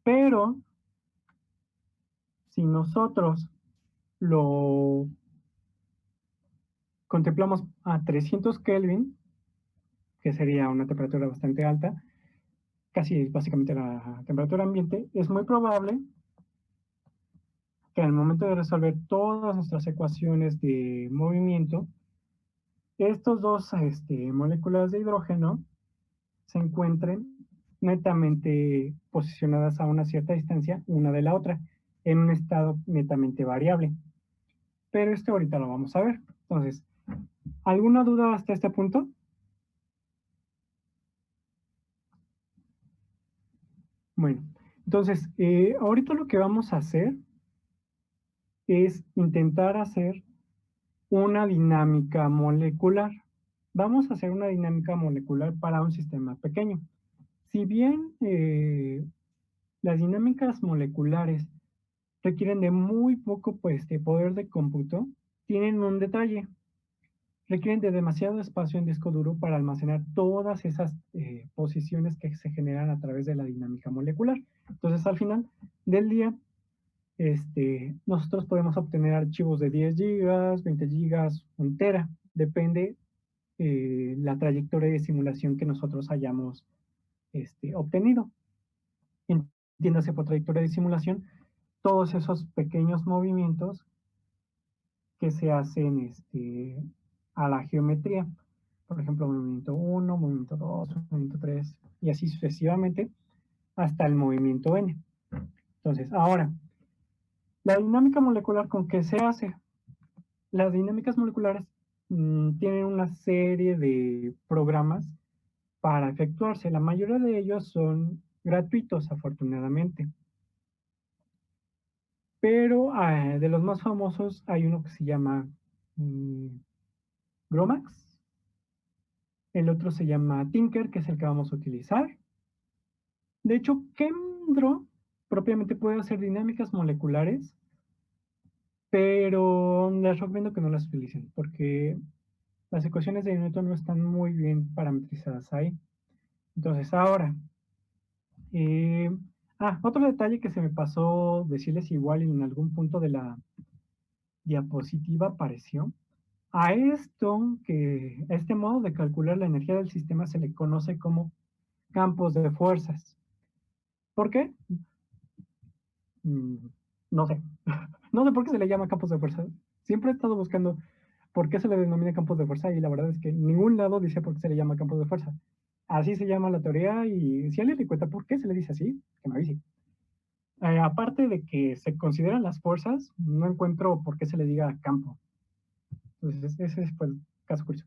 Pero si nosotros lo contemplamos a 300 Kelvin, que sería una temperatura bastante alta, casi básicamente la temperatura ambiente, es muy probable que al momento de resolver todas nuestras ecuaciones de movimiento, estos dos moléculas de hidrógeno se encuentren netamente posicionadas a una cierta distancia una de la otra, en un estado netamente variable. Pero esto ahorita lo vamos a ver. Entonces, ¿alguna duda hasta este punto? Bueno, entonces, ahorita lo que vamos a hacer es intentar hacer una dinámica molecular. Vamos a hacer una dinámica molecular para un sistema pequeño. Si bien las dinámicas moleculares requieren de muy poco de poder de cómputo, tienen un detalle. Requieren de demasiado espacio en disco duro para almacenar todas esas posiciones que se generan a través de la dinámica molecular. Entonces, al final del día, nosotros podemos obtener archivos de 10 gigas, 20 gigas, un tera, depende la trayectoria de simulación que nosotros hayamos obtenido. Entiéndase por trayectoria de simulación, todos esos pequeños movimientos que se hacen a la geometría. Por ejemplo, movimiento 1, movimiento 2, movimiento 3, y así sucesivamente hasta el movimiento n. Entonces, ahora, la dinámica molecular, ¿con qué se hace? Las dinámicas moleculares tienen una serie de programas para efectuarse. La mayoría de ellos son gratuitos, afortunadamente. Pero de los más famosos hay uno que se llama Gromax. El otro se llama Tinker, que es el que vamos a utilizar. De hecho, Kendro propiamente puede hacer dinámicas moleculares, pero les recomiendo que no las utilicen, porque las ecuaciones de Newton no están muy bien parametrizadas ahí. Entonces, ahora, otro detalle que se me pasó decirles igual en algún punto de la diapositiva apareció. A este modo de calcular la energía del sistema se le conoce como campos de fuerzas. ¿Por qué? No sé. No sé por qué se le llama campos de fuerza. Siempre he estado buscando por qué se le denomina campos de fuerza y la verdad es que ningún lado dice por qué se le llama campos de fuerza. Así se llama la teoría y si alguien le cuenta por qué se le dice así, que me avise. Aparte de que se consideran las fuerzas, no encuentro por qué se le diga campo. Entonces, ese fue el caso curioso.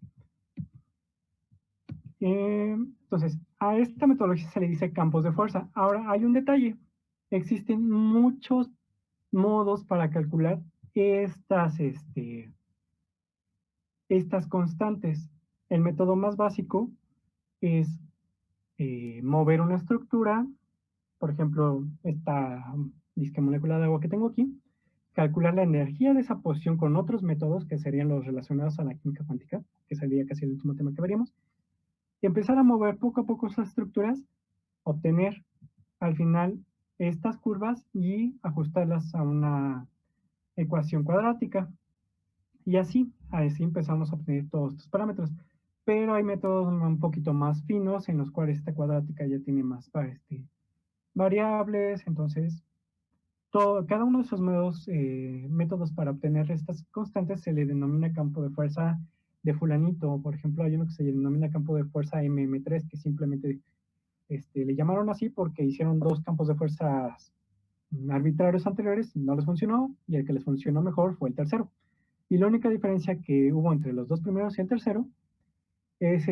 Entonces, a esta metodología se le dice campos de fuerza. Ahora, hay un detalle. Existen muchos modos para calcular estas constantes. El método más básico es mover una estructura por ejemplo, esta disque molécula de agua que tengo aquí, calcular la energía de esa posición con otros métodos que serían los relacionados a la química cuántica, que sería casi el último tema que veríamos, y empezar a mover poco a poco esas estructuras, obtener al final estas curvas y ajustarlas a una ecuación cuadrática. Y así empezamos a obtener todos estos parámetros. Pero hay métodos un poquito más finos en los cuales esta cuadrática ya tiene más variables. Entonces, cada uno de esos métodos para obtener estas constantes se le denomina campo de fuerza de fulanito. Por ejemplo, hay uno que se denomina campo de fuerza MM3, que simplemente le llamaron así porque hicieron dos campos de fuerzas arbitrarios anteriores, no les funcionó, y el que les funcionó mejor fue el tercero. Y la única diferencia que hubo entre los dos primeros y el tercero es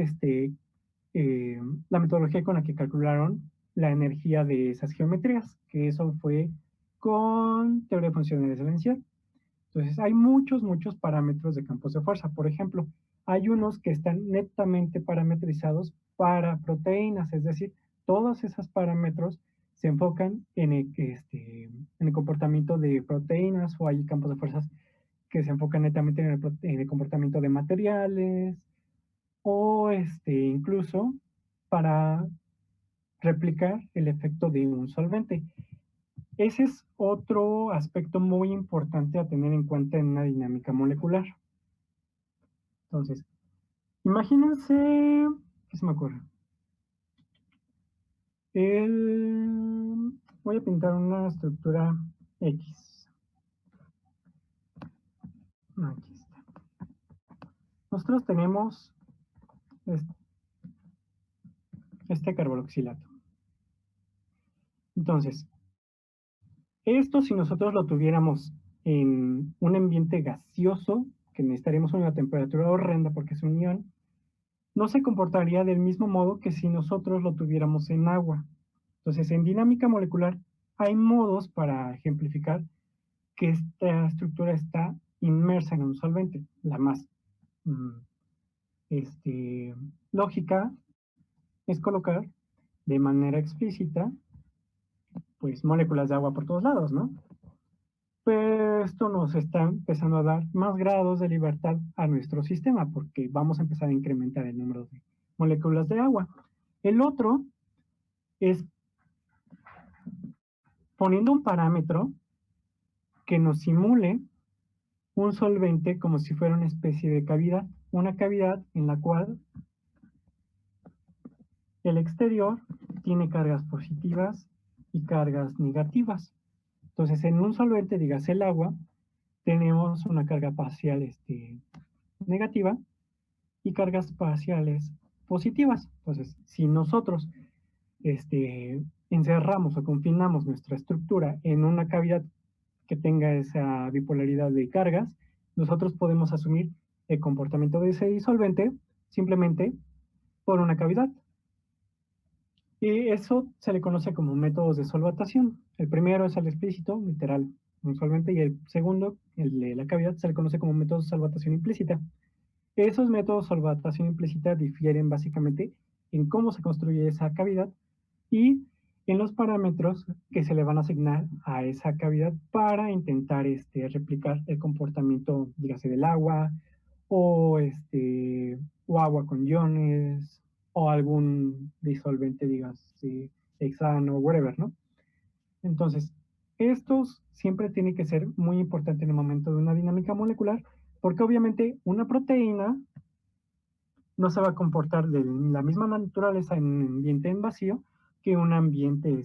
la metodología con la que calcularon la energía de esas geometrías, que eso fue con teoría de funciones diferencial. Entonces, hay muchos parámetros de campos de fuerza. Por ejemplo, hay unos que están netamente parametrizados para proteínas, es decir, todos esos parámetros se enfocan en el comportamiento de proteínas, o hay campos de fuerzas que se enfocan netamente en el comportamiento de materiales, o incluso para replicar el efecto de un solvente. Ese es otro aspecto muy importante a tener en cuenta en una dinámica molecular. Entonces, imagínense, ¿qué se me ocurre? Voy a pintar una estructura X. Aquí está. Nosotros tenemos este carboxilato. Entonces, esto si nosotros lo tuviéramos en un ambiente gaseoso, que necesitaríamos una temperatura horrenda porque es un ion, no se comportaría del mismo modo que si nosotros lo tuviéramos en agua. Entonces, en dinámica molecular hay modos para ejemplificar que esta estructura está inmersa en un solvente. La más lógica es colocar de manera explícita pues moléculas de agua por todos lados, ¿no? Pero esto nos está empezando a dar más grados de libertad a nuestro sistema porque vamos a empezar a incrementar el número de moléculas de agua. El otro es poniendo un parámetro que nos simule un solvente como si fuera una especie de cavidad, una cavidad en la cual el exterior tiene cargas positivas y cargas negativas. Entonces, en un solvente, digas el agua, tenemos una carga parcial negativa y cargas parciales positivas. Entonces, si nosotros encerramos o confinamos nuestra estructura en una cavidad que tenga esa bipolaridad de cargas, nosotros podemos asumir el comportamiento de ese disolvente simplemente por una cavidad. Y eso se le conoce como métodos de solvatación. El primero es el explícito, literal, un solvente, y el segundo, el de la cavidad, se le conoce como métodos de solvatación implícita. Esos métodos de solvatación implícita difieren básicamente en cómo se construye esa cavidad y en los parámetros que se le van a asignar a esa cavidad para intentar replicar el comportamiento, dígase, del agua o, o agua con iones o algún disolvente, dígase, hexano, whatever, ¿no? Entonces, estos siempre tienen que ser muy importantes en el momento de una dinámica molecular porque obviamente una proteína no se va a comportar de la misma naturaleza en un ambiente en vacío que un ambiente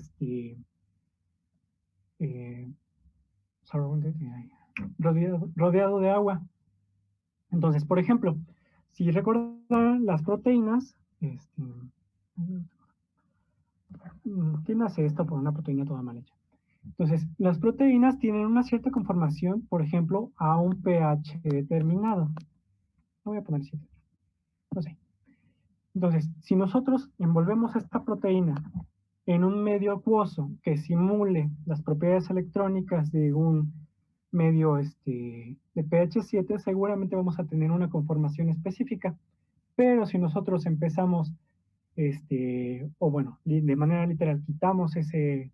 rodeado de agua. Entonces, por ejemplo, si recuerdan las proteínas, ¿quién hace esto por una proteína toda mal hecha? Entonces, las proteínas tienen una cierta conformación, por ejemplo, a un pH determinado. No voy a poner 7, no sé. Entonces, si nosotros envolvemos esta proteína en un medio acuoso que simule las propiedades electrónicas de un medio de pH 7, seguramente vamos a tener una conformación específica. Pero si nosotros empezamos o bueno, de manera literal, quitamos ese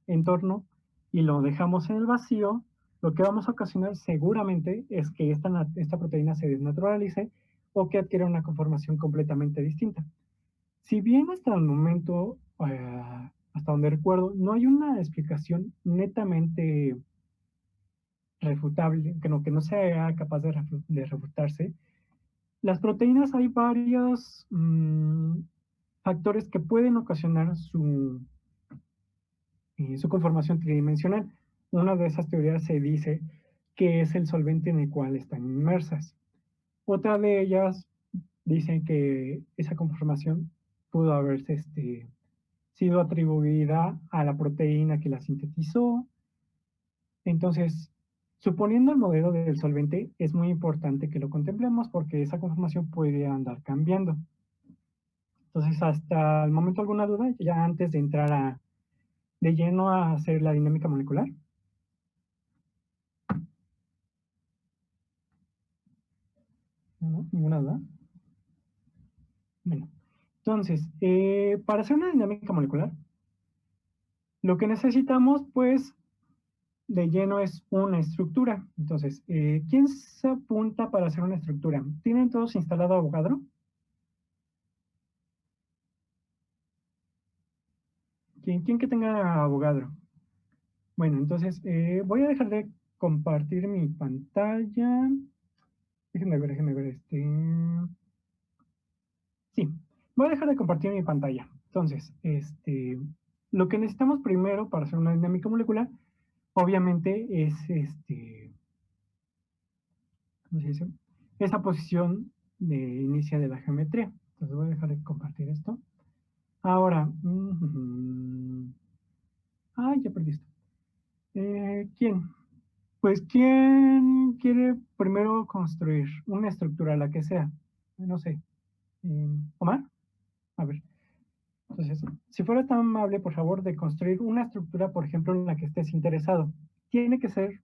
entorno y lo dejamos en el vacío, lo que vamos a ocasionar seguramente es que esta proteína se desnaturalice o que adquiera una conformación completamente distinta. Si bien hasta el momento, hasta donde recuerdo, no hay una explicación netamente refutable, que no sea capaz de refutarse, las proteínas hay varios factores que pueden ocasionar su conformación tridimensional. Una de esas teorías se dice que es el solvente en el cual están inmersas. Otra de ellas dicen que esa conformación pudo haberse sido atribuida a la proteína que la sintetizó. Entonces, suponiendo el modelo del solvente, es muy importante que lo contemplemos porque esa conformación puede andar cambiando. Entonces, hasta el momento, ¿alguna duda? Ya antes de entrar de lleno a hacer la dinámica molecular. ¿No? ¿Ninguna duda? Bueno, entonces, para hacer una dinámica molecular, lo que necesitamos, pues, de lleno es una estructura. Entonces, ¿quién se apunta para hacer una estructura? ¿Tienen todos instalado Avogadro? ¿Quién que tenga Avogadro? Bueno, entonces, voy a dejar de compartir mi pantalla. Déjenme ver. Sí, voy a dejar de compartir mi pantalla. Entonces, lo que necesitamos primero para hacer una dinámica molecular, obviamente, es ¿cómo se dice? Esa posición de inicio de la geometría. Entonces voy a dejar de compartir esto. Ahora, ya perdí esto. ¿Quién? Pues, ¿quién quiere primero construir una estructura, la que sea? No sé. ¿Omar? A ver. Entonces, si fuera tan amable, por favor, de construir una estructura, por ejemplo, en la que estés interesado. Tiene que ser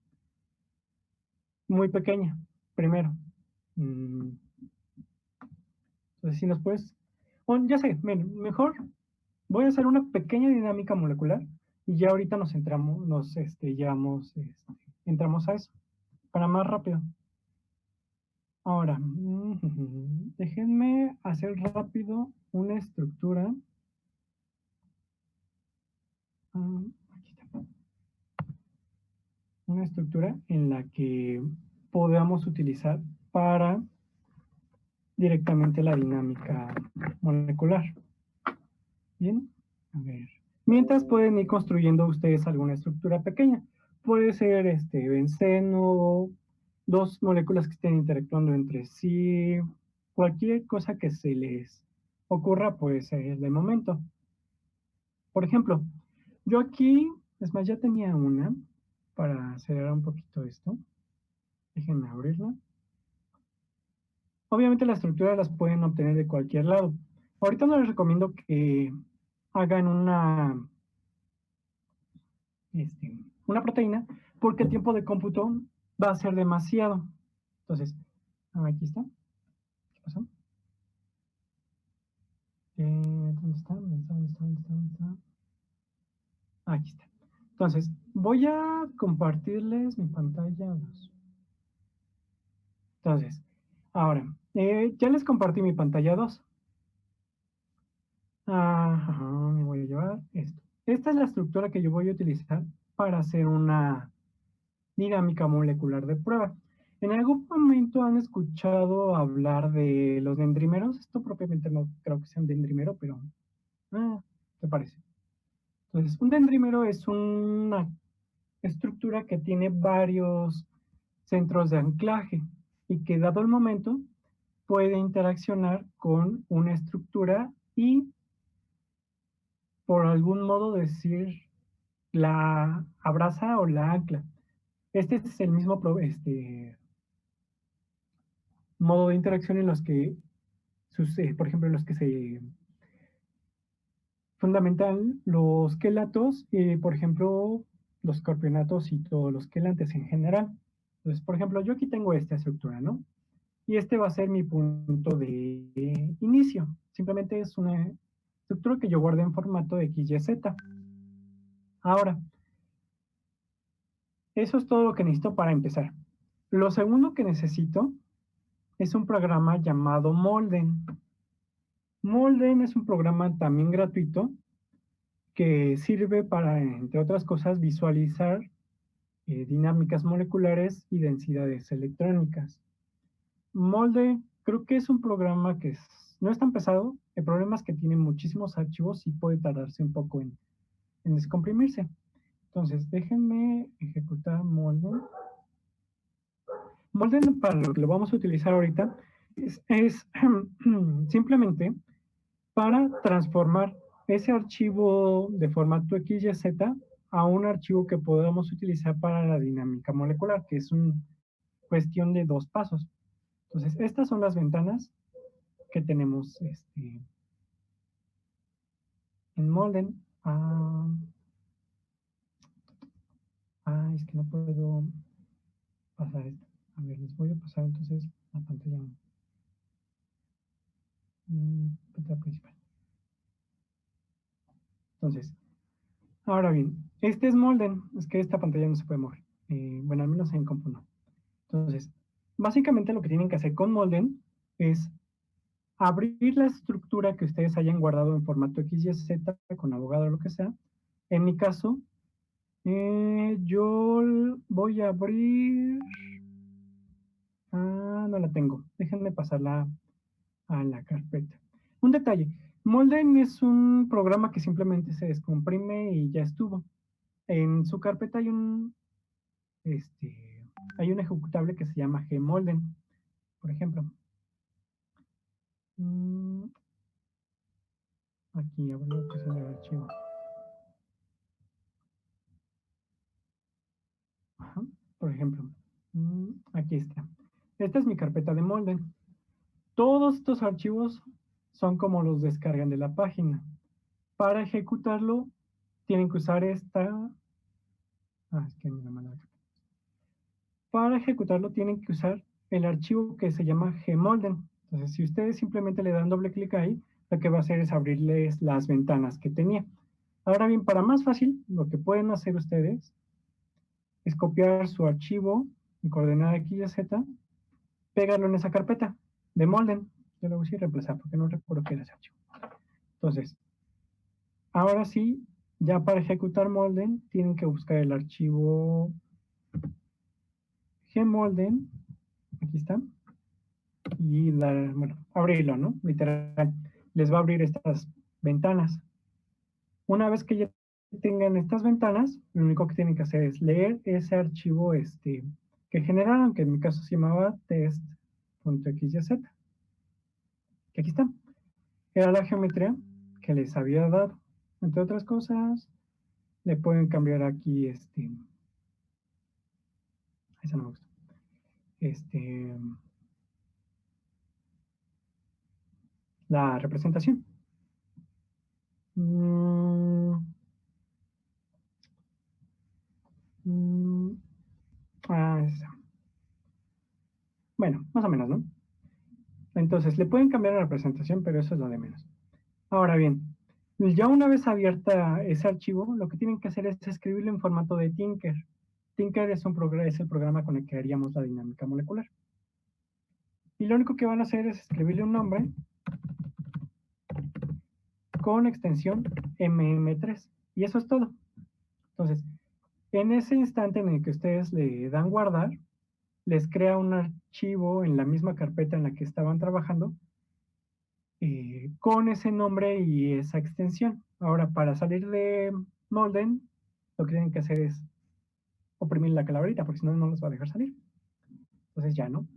muy pequeña, primero. Entonces, si nos puedes... Bueno, ya sé, mejor voy a hacer una pequeña dinámica molecular y ya ahorita entramos a eso, para más rápido. Ahora, déjenme hacer rápido una estructura. Aquí está. Una estructura en la que podamos utilizar para directamente la dinámica molecular. Bien, a ver. Mientras pueden ir construyendo ustedes alguna estructura pequeña. Puede ser benceno, dos moléculas que estén interactuando entre sí, cualquier cosa que se les ocurra, pues de momento. Por ejemplo, yo aquí, es más, ya tenía una para acelerar un poquito esto. Déjenme abrirla. Obviamente las estructuras las pueden obtener de cualquier lado. Ahorita no les recomiendo que hagan una proteína porque el tiempo de cómputo va a ser demasiado. Entonces, aquí está. ¿Qué pasó? ¿Dónde está? ¿Dónde está? Aquí está. Entonces, voy a compartirles mi pantalla 2. Entonces, ahora, ya les compartí mi pantalla 2. Me voy a llevar esto. Esta es la estructura que yo voy a utilizar para hacer una dinámica molecular de prueba. ¿En algún momento han escuchado hablar de los dendrímeros? Esto propiamente no creo que sea un dendrímero, pero ¿qué parece? Entonces, un dendrímero es una estructura que tiene varios centros de anclaje y que dado el momento puede interaccionar con una estructura y por algún modo decir la abraza o la ancla. Este es el mismo modo de interacción en los que por ejemplo, en los que se fundamentan los quelatos, por ejemplo, los corpionatos y todos los quelantes en general. Entonces, por ejemplo, yo aquí tengo esta estructura, ¿no? Y este va a ser mi punto de inicio. Simplemente es una estructura que yo guardé en formato de XYZ. Ahora, eso es todo lo que necesito para empezar. Lo segundo que necesito es un programa llamado Molden. Molden es un programa también gratuito que sirve para, entre otras cosas, visualizar dinámicas moleculares y densidades electrónicas. Molden creo que es un programa que no es tan pesado. El problema es que tiene muchísimos archivos y puede tardarse un poco en descomprimirse. Entonces, déjenme ejecutar Molden. Molden, para lo que lo vamos a utilizar ahorita, es simplemente para transformar ese archivo de formato XYZ a un archivo que podamos utilizar para la dinámica molecular, que es una cuestión de 2 pasos. Entonces, estas son las ventanas que tenemos en Molden. Es que no puedo pasar esto. A ver, les voy a pasar entonces la pantalla, pantalla principal. Entonces, ahora bien, este es Molden. Es que esta pantalla no se puede mover. Bueno, al menos en compu no. Entonces, básicamente lo que tienen que hacer con Molden es abrir la estructura que ustedes hayan guardado en formato XYZ con abogado o lo que sea. En mi caso, yo voy a abrir... no la tengo. Déjenme pasarla a la carpeta. Un detalle. Molden es un programa que simplemente se descomprime y ya estuvo. En su carpeta hay un ejecutable que se llama Gmolden, por ejemplo. Aquí abro lo que es el archivo. Ajá, por ejemplo, aquí está. Esta es mi carpeta de Molden. Todos estos archivos son como los descargan de la página. Para ejecutarlo, tienen que usar esta. Es que me la mandaron. Para ejecutarlo, tienen que usar el archivo que se llama Gmolden. Entonces, si ustedes simplemente le dan doble clic ahí, lo que va a hacer es abrirles las ventanas que tenía. Ahora bien, para más fácil, lo que pueden hacer ustedes es copiar su archivo en coordenada X y Z, pegarlo en esa carpeta de Molden. Yo lo voy a reemplazar porque no recuerdo qué era ese archivo. Entonces, ahora sí, ya para ejecutar Molden, tienen que buscar el archivo Gmolden. Aquí está. Y abrirlo, ¿no? Literal. Les va a abrir estas ventanas. Una vez que ya tengan estas ventanas, lo único que tienen que hacer es leer ese archivo que generaron, que en mi caso se llamaba test.xyz, que aquí está. Era la geometría que les había dado. Entre otras cosas, le pueden cambiar aquí esa no me gusta. La representación. Esa. Bueno, más o menos, ¿no? Entonces, le pueden cambiar la representación, pero eso es lo de menos. Ahora bien, ya una vez abierta ese archivo, lo que tienen que hacer es escribirlo en formato de Tinker. Tinker es el programa con el que haríamos la dinámica molecular. Y lo único que van a hacer es escribirle un nombre con extensión MM3. Y eso es todo. Entonces, en ese instante en el que ustedes le dan guardar, les crea un archivo en la misma carpeta en la que estaban trabajando con ese nombre y esa extensión. Ahora, para salir de Molden, lo que tienen que hacer es oprimir la calaverita, porque si no, no los va a dejar salir. Entonces ya, ¿no?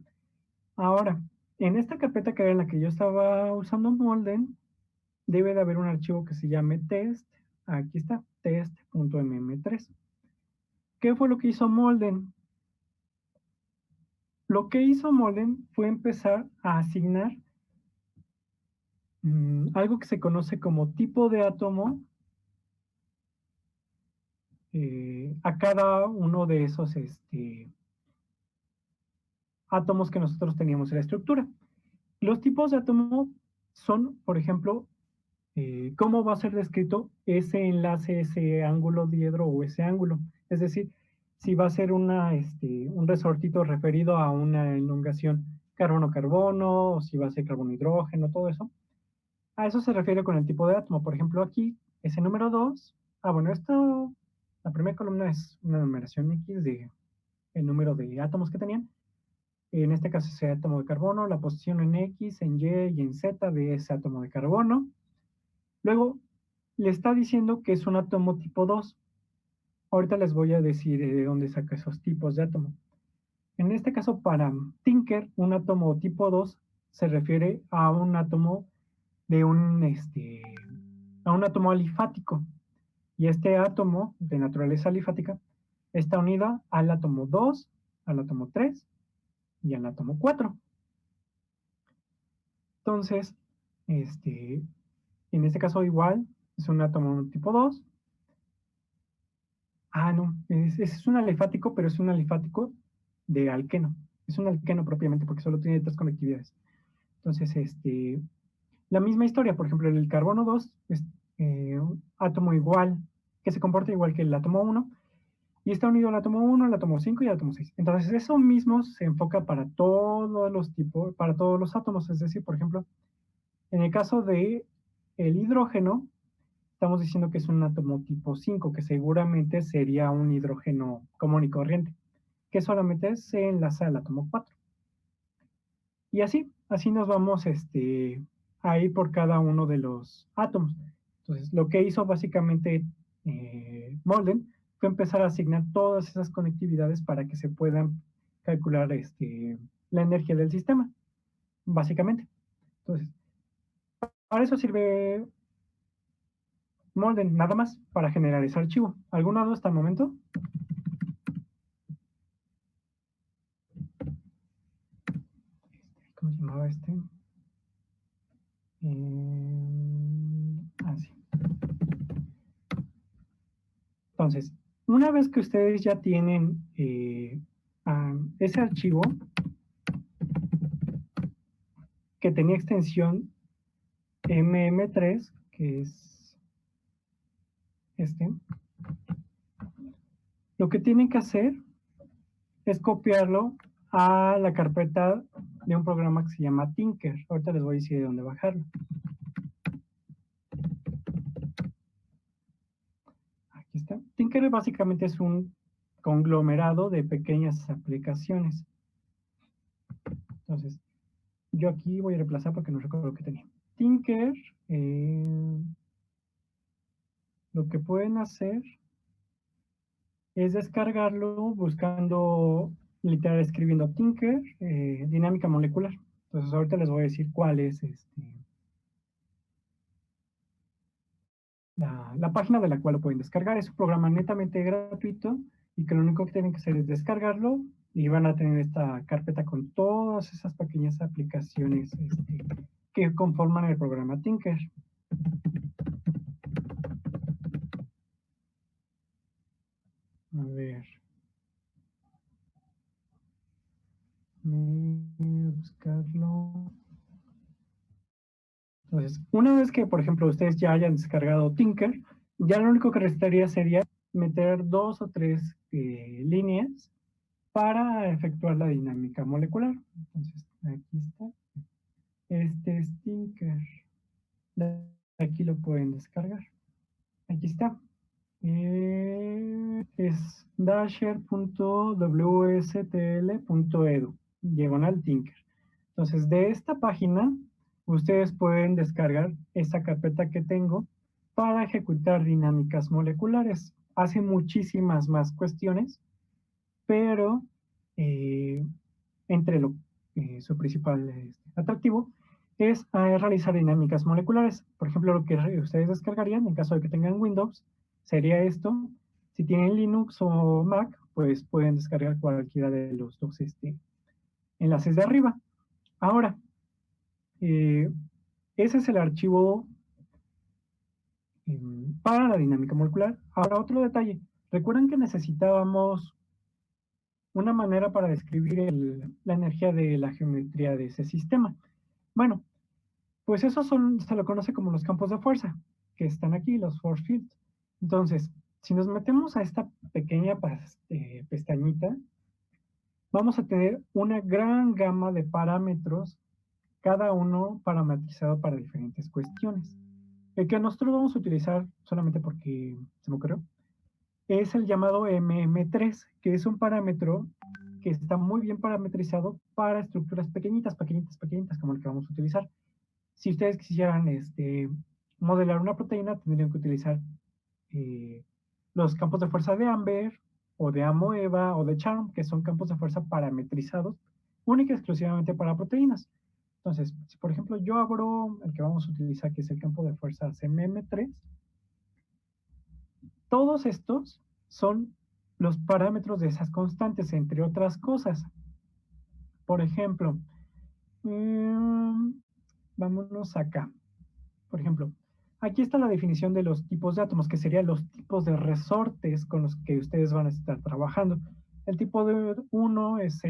Ahora, en esta carpeta que era en la que yo estaba usando Molden, debe de haber un archivo que se llame test. Aquí está, test.mm3. ¿Qué fue lo que hizo Molden? Lo que hizo Molden fue empezar a asignar algo que se conoce como tipo de átomo a cada uno de esos átomos que nosotros teníamos en la estructura. Los tipos de átomo son, por ejemplo, cómo va a ser descrito ese enlace, ese ángulo diedro o ese ángulo. Es decir, si va a ser un resortito referido a una elongación carbono-carbono, o si va a ser carbono-hidrógeno, todo eso. A eso se refiere con el tipo de átomo. Por ejemplo, aquí, ese número 2. Bueno, la primera columna es una numeración X de el número de átomos que tenían. En este caso ese átomo de carbono, la posición en X, en Y y en Z de ese átomo de carbono. Luego, le está diciendo que es un átomo tipo 2. Ahorita les voy a decir de dónde saca esos tipos de átomo. En este caso, para Tinker, un átomo tipo 2 se refiere a un átomo de a un átomo alifático. Y este átomo de naturaleza alifática está unido al átomo 2, al átomo 3 y al átomo 4. Entonces, en este caso igual, es un átomo tipo 2. No, es un alifático, pero es un alifático de alqueno. Es un alqueno propiamente porque solo tiene 3 conectividades. Entonces, la misma historia, por ejemplo, el carbono 2 es un átomo igual, que se comporta igual que el átomo 1, y está unido al átomo 1, al átomo 5 y al átomo 6. Entonces, eso mismo se enfoca para todos los tipos, para todos los átomos. Es decir, por ejemplo, en el caso de el hidrógeno, estamos diciendo que es un átomo tipo 5, que seguramente sería un hidrógeno común y corriente, que solamente se enlaza al átomo 4. Y así nos vamos a ir por cada uno de los átomos. Entonces, lo que hizo básicamente Molden fue empezar a asignar todas esas conectividades para que se puedan calcular la energía del sistema, básicamente. Entonces, para eso sirve Molden, nada más, para generar ese archivo. ¿Alguna duda hasta el momento? ¿Cómo se llamaba este? Así. Entonces, una vez que ustedes ya tienen ese archivo que tenía extensión MM3, que es lo que tienen que hacer es copiarlo a la carpeta de un programa que se llama Tinker. Ahorita les voy a decir de dónde bajarlo. Aquí está. Tinker básicamente es un conglomerado de pequeñas aplicaciones. Entonces, yo aquí voy a reemplazar porque no recuerdo lo que tenía. Tinker, lo que pueden hacer es descargarlo buscando, literal, escribiendo Tinker, dinámica molecular. Entonces ahorita les voy a decir cuál es la página de la cual lo pueden descargar. Es un programa netamente gratuito y que lo único que tienen que hacer es descargarlo y van a tener esta carpeta con todas esas pequeñas aplicaciones que conforman el programa Tinker. A ver. Buscarlo. Entonces, una vez que, por ejemplo, ustedes ya hayan descargado Tinker, ya lo único que restaría sería meter 2 o 3 líneas para efectuar la dinámica molecular. Entonces, aquí está. Este es Tinker. Aquí lo pueden descargar. Aquí está. Es dasher.wstl.edu, diagonal Tinker. Entonces, de esta página, ustedes pueden descargar esta carpeta que tengo para ejecutar dinámicas moleculares. Hace muchísimas más cuestiones, pero entre su principal atractivo es realizar dinámicas moleculares. Por ejemplo, lo que ustedes descargarían en caso de que tengan Windows sería esto. Si tienen Linux o Mac, pues pueden descargar cualquiera de los dos enlaces de arriba. Ahora, ese es el archivo para la dinámica molecular. Ahora, otro detalle. Recuerden que necesitábamos una manera para describir la energía de la geometría de ese sistema. Bueno, Pues esos son, se lo conoce como los campos de fuerza, que están aquí, los force fields. Entonces, si nos metemos a esta pequeña pestañita, vamos a tener una gran gama de parámetros, cada uno parametrizado para diferentes cuestiones. El que nosotros vamos a utilizar, solamente porque se me ocurrió, es el llamado MM3, que es un parámetro que está muy bien parametrizado para estructuras pequeñitas, pequeñitas, pequeñitas, como el que vamos a utilizar. Si ustedes quisieran modelar una proteína, tendrían que utilizar los campos de fuerza de Amber, o de Amoeba, o de Charm, que son campos de fuerza parametrizados, única y exclusivamente para proteínas. Entonces, si por ejemplo yo abro el que vamos a utilizar, que es el campo de fuerza MM3, todos estos son los parámetros de esas constantes, entre otras cosas. Por ejemplo, vámonos acá. Por ejemplo, aquí está la definición de los tipos de átomos, que serían los tipos de resortes con los que ustedes van a estar trabajando. El tipo de 1 es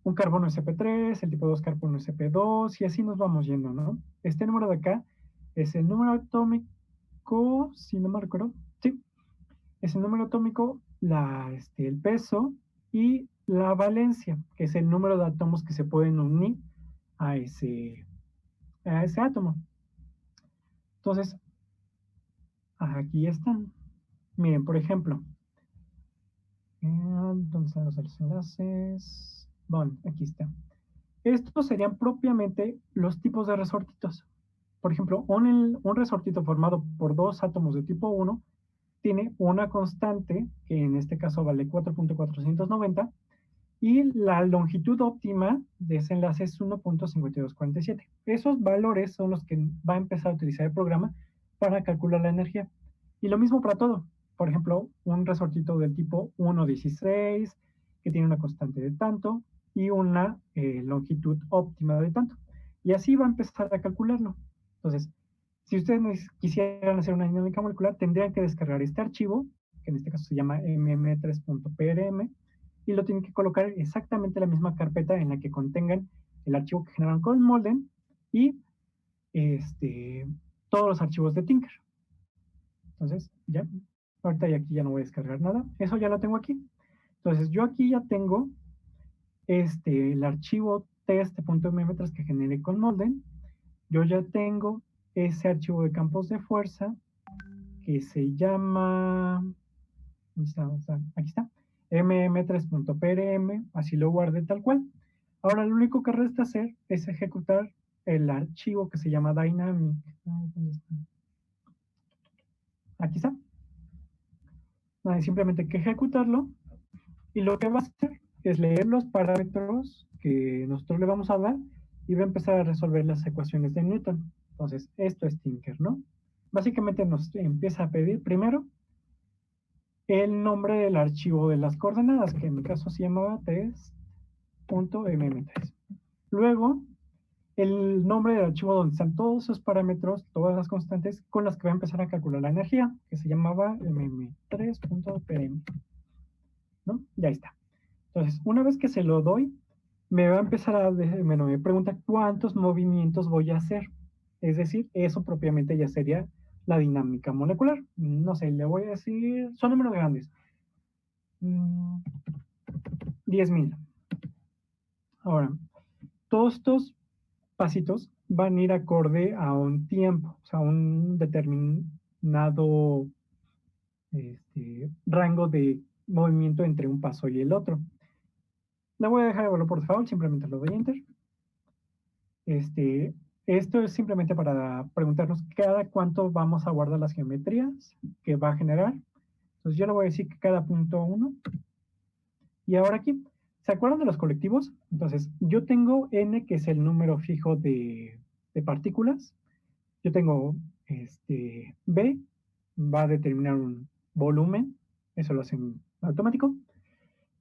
un carbono sp3, el tipo 2 carbono sp2, y así nos vamos yendo, ¿no? Este número de acá es el número atómico, si no me recuerdo, sí, es el número atómico, el peso y la valencia, que es el número de átomos que se pueden unir a ese átomo. Entonces, aquí están. Miren, por ejemplo, ¿dónde están los enlaces? Bueno, aquí está. Estos serían propiamente los tipos de resortitos. Por ejemplo, un resortito formado por dos átomos de tipo 1 tiene una constante, que en este caso vale 4.490, y la longitud óptima de ese enlace es 1.5247. Esos valores son los que va a empezar a utilizar el programa para calcular la energía. Y lo mismo para todo. Por ejemplo, un resortito del tipo 1.16, que tiene una constante de tanto y una longitud óptima de tanto. Y así va a empezar a calcularlo. Entonces, si ustedes quisieran hacer una dinámica molecular, tendrían que descargar este archivo, que en este caso se llama mm3.prm, y lo tienen que colocar exactamente en la misma carpeta en la que contengan el archivo que generaron con Molden y todos los archivos de Tinker. Entonces, ya, ahorita y aquí ya no voy a descargar nada. Eso ya lo tengo aquí. Entonces, yo aquí ya tengo el archivo test.mm3 que generé con Molden. Yo ya tengo ese archivo de campos de fuerza que se llama, aquí está, mm3.prm, así lo guardé tal cual. Ahora lo único que resta hacer es ejecutar el archivo que se llama dynamic. ¿Dónde está? Aquí está. Simplemente hay que ejecutarlo y lo que va a hacer es leer los parámetros que nosotros le vamos a dar y va a empezar a resolver las ecuaciones de Newton. Entonces, esto es Tinker, ¿no? Básicamente nos empieza a pedir primero el nombre del archivo de las coordenadas, que en mi caso se llamaba test.mm3. Luego, el nombre del archivo donde están todos esos parámetros, todas las constantes con las que va a empezar a calcular la energía, que se llamaba mm3.pm. ¿No? Ya está. Entonces, una vez que se lo doy, me va a empezar me pregunta cuántos movimientos voy a hacer. Es decir, eso propiamente ya sería la dinámica molecular. No sé, le voy a decir, son números grandes. 10.000. Ahora, todos estos pasitos van a ir acorde a un tiempo, o sea, un determinado rango de movimiento entre un paso y el otro. Le voy a dejar de valor por default, simplemente lo doy enter. Esto es simplemente para preguntarnos cada cuánto vamos a guardar las geometrías que va a generar. Entonces yo le voy a decir que cada punto 1. Y ahora aquí, ¿se acuerdan de los colectivos? Entonces yo tengo n, que es el número fijo de partículas. Yo tengo B, va a determinar un volumen, eso lo hace en automático.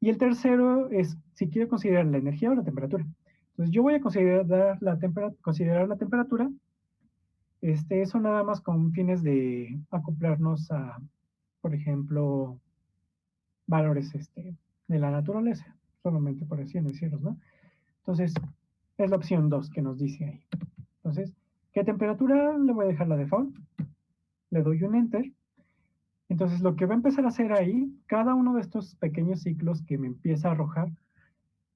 Y el tercero es si quiero considerar la energía o la temperatura. Entonces yo voy a considerar la temperatura. Eso nada más con fines de acoplarnos a, por ejemplo, valores de la naturaleza, solamente por así decirlos, ¿no? Entonces, Es la opción 2 que nos dice ahí. Entonces, ¿qué temperatura? Le voy a dejar la default. Le doy un enter. Entonces, lo que va a empezar a hacer ahí, cada uno de estos pequeños ciclos que me empieza a arrojar,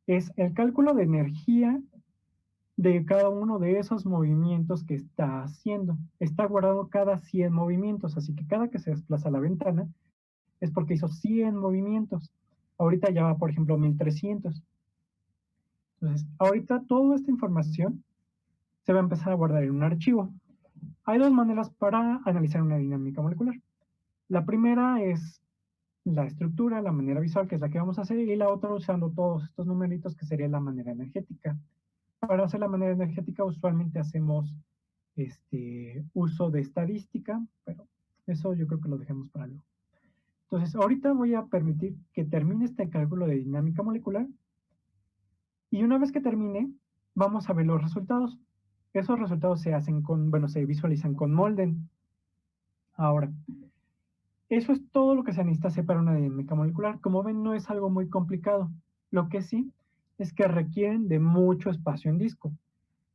es el cálculo de energía de cada uno de esos movimientos que está haciendo. Está guardando cada 100 movimientos, así que cada que se desplaza la ventana es porque hizo 100 movimientos. Ahorita ya va, por ejemplo, 1300. Entonces, ahorita toda esta información se va a empezar a guardar en un archivo. Hay dos maneras para analizar una dinámica molecular. La primera es la estructura, la manera visual, que es la que vamos a hacer, y la otra usando todos estos numeritos, que sería la manera energética. Para hacer la manera energética usualmente hacemos uso de estadística, pero eso yo creo que lo dejemos para luego. Entonces, ahorita voy a permitir que termine este cálculo de dinámica molecular, y una vez que termine, vamos a ver los resultados. Esos resultados se hacen con, bueno, se visualizan con Molden. Ahora, eso es todo lo que se necesita hacer para una dinámica molecular. Como ven, no es algo muy complicado. Lo que sí es que requieren de mucho espacio en disco.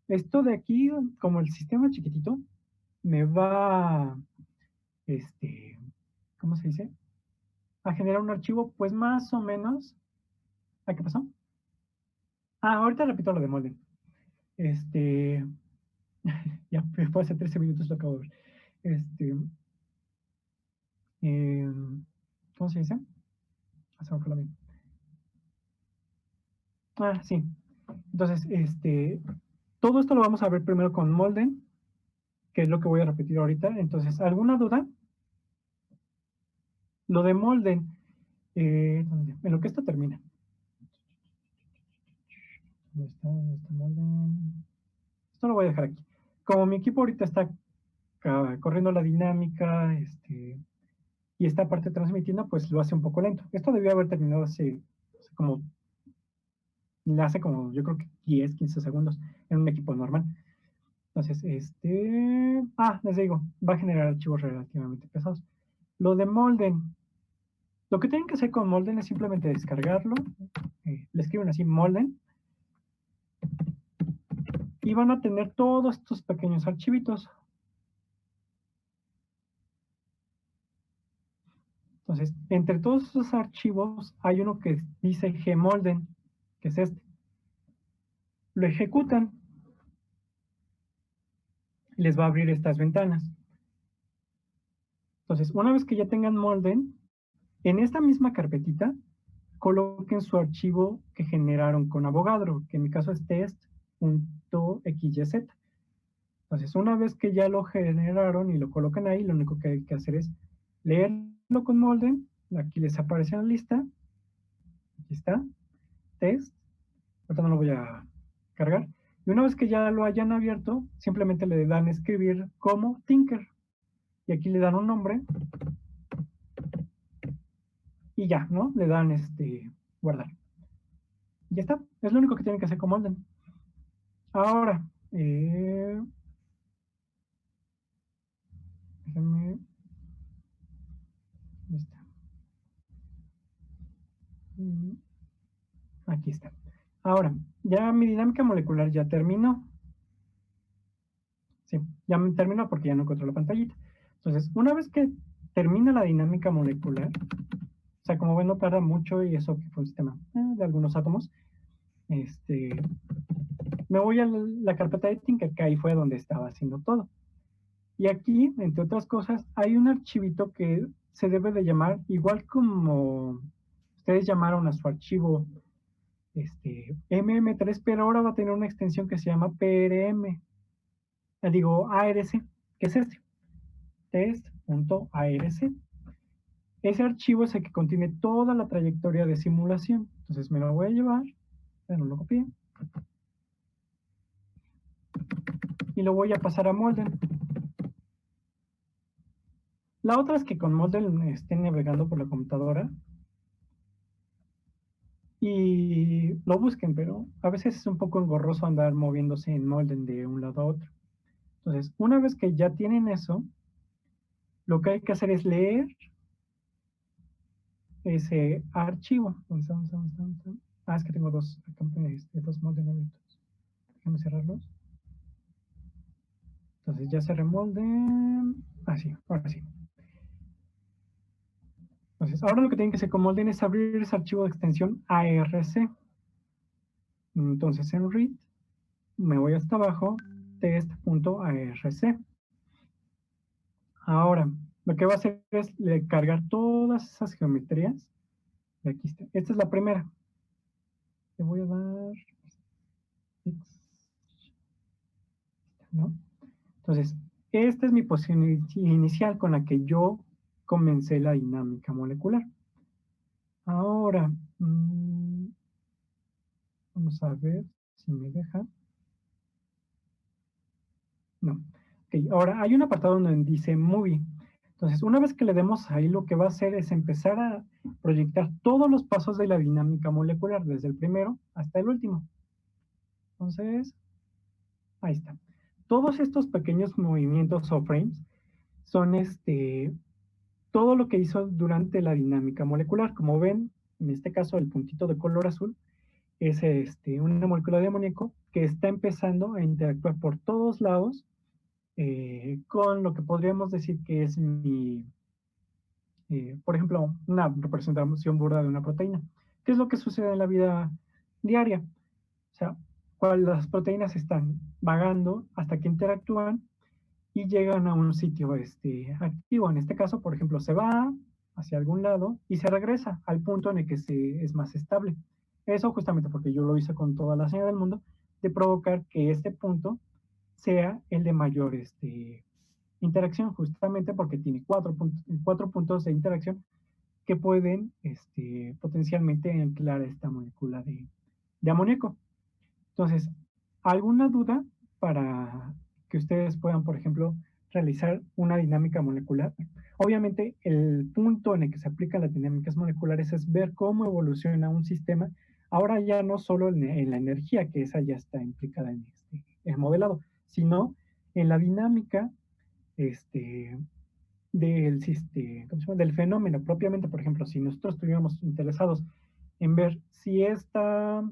Esto de aquí, como el sistema chiquitito, me va, ¿cómo se dice? A generar un archivo, pues más o menos. ¿A qué pasó? Ahorita repito lo de Molden. Ya fue hace 13 minutos lo acabo de ver. ¿Cómo se dice? Se me fue la vida. Sí. Entonces, todo esto lo vamos a ver primero con Molden, que es lo que voy a repetir ahorita. Entonces, ¿alguna duda? Lo de Molden, en lo que esto termina. ¿Dónde está? ¿Dónde está Molden? Esto lo voy a dejar aquí. Como mi equipo ahorita está corriendo la dinámica, y esta parte transmitiendo, pues lo hace un poco lento. Esto debió haber terminado hace como, yo creo que 10, 15 segundos en un equipo normal. Entonces, les digo, va a generar archivos relativamente pesados. Lo de Molden, lo que tienen que hacer con Molden es simplemente descargarlo, le escriben así Molden, y van a tener todos estos pequeños archivitos. Entonces, entre todos esos archivos hay uno que dice Gmolden, que es este. Lo ejecutan, y les va a abrir estas ventanas. Entonces, una vez que ya tengan Molden, en esta misma carpetita, coloquen su archivo que generaron con Avogadro, que en mi caso es test.xyz. Entonces, una vez que ya lo generaron y lo colocan ahí, lo único que hay que hacer es leerlo con Molden. Aquí les aparece en la lista. Aquí está, test. Ahorita no lo voy a cargar. Y una vez que ya lo hayan abierto, simplemente le dan escribir como Tinker. Y aquí le dan un nombre. Y ya, ¿no? Le dan guardar. Y ya está. Es lo único que tienen que hacer con Molden. Ahora, déjenme. Está. Aquí está. Ahora, ya mi dinámica molecular ya terminó. Sí, ya me terminó porque ya no encontró la pantallita. Entonces, una vez que termina la dinámica molecular, o sea, como ven, no tarda mucho y eso que fue un sistema de algunos átomos, me voy a la carpeta de Tinker, que ahí fue donde estaba haciendo todo. Y aquí, entre otras cosas, hay un archivito que se debe de llamar, igual como ustedes llamaron a su archivo MM3, pero ahora va a tener una extensión que se llama PRM, digo ARC, que es test.arc. Ese archivo es el que contiene toda la trayectoria de simulación. Entonces me lo voy a llevar, no lo copié, y lo voy a pasar a Molden. La otra es que con Molden estén navegando por la computadora y lo busquen, pero a veces es un poco engorroso andar moviéndose en Molden de un lado a otro. Entonces, una vez que ya tienen eso, lo que hay que hacer es leer ese archivo. Es que tengo dos Molden abiertos. Déjame cerrarlos. Entonces ya se remolden. Así, ahora sí. Entonces, ahora lo que tienen que hacer con Molden es abrir ese archivo de extensión ARC. Entonces, en read, me voy hasta abajo, test.arc. Ahora, lo que va a hacer es cargar todas esas geometrías. Y aquí está. Esta es la primera. Le voy a dar... ¿no? Entonces, esta es mi posición inicial con la que yo comencé la dinámica molecular. Ahora, vamos a ver si me deja. No. Ok, ahora hay un apartado donde dice Movie. Entonces, una vez que le demos ahí, lo que va a hacer es empezar a proyectar todos los pasos de la dinámica molecular, desde el primero hasta el último. Entonces, ahí está. Todos estos pequeños movimientos o frames son todo lo que hizo durante la dinámica molecular. Como ven, en este caso el puntito de color azul es una molécula de amoníaco que está empezando a interactuar por todos lados con lo que podríamos decir que es por ejemplo, una representación burda de una proteína. ¿Qué es lo que sucede en la vida diaria? O sea, las proteínas están vagando hasta que interactúan y llegan a un sitio activo. En este caso, por ejemplo, se va hacia algún lado y se regresa al punto en el que es más estable. Eso justamente porque yo lo hice con toda la señal del mundo, de provocar que este punto sea el de mayor interacción, justamente porque tiene cuatro puntos de interacción que pueden potencialmente anclar esta molécula de amoníaco. Entonces, ¿alguna duda para que ustedes puedan, por ejemplo, realizar una dinámica molecular? Obviamente, el punto en el que se aplican las dinámicas moleculares es ver cómo evoluciona un sistema, ahora ya no solo en la energía, que esa ya está implicada en el modelado, sino en la dinámica del fenómeno propiamente. Por ejemplo, si nosotros estuviéramos interesados en ver si esta,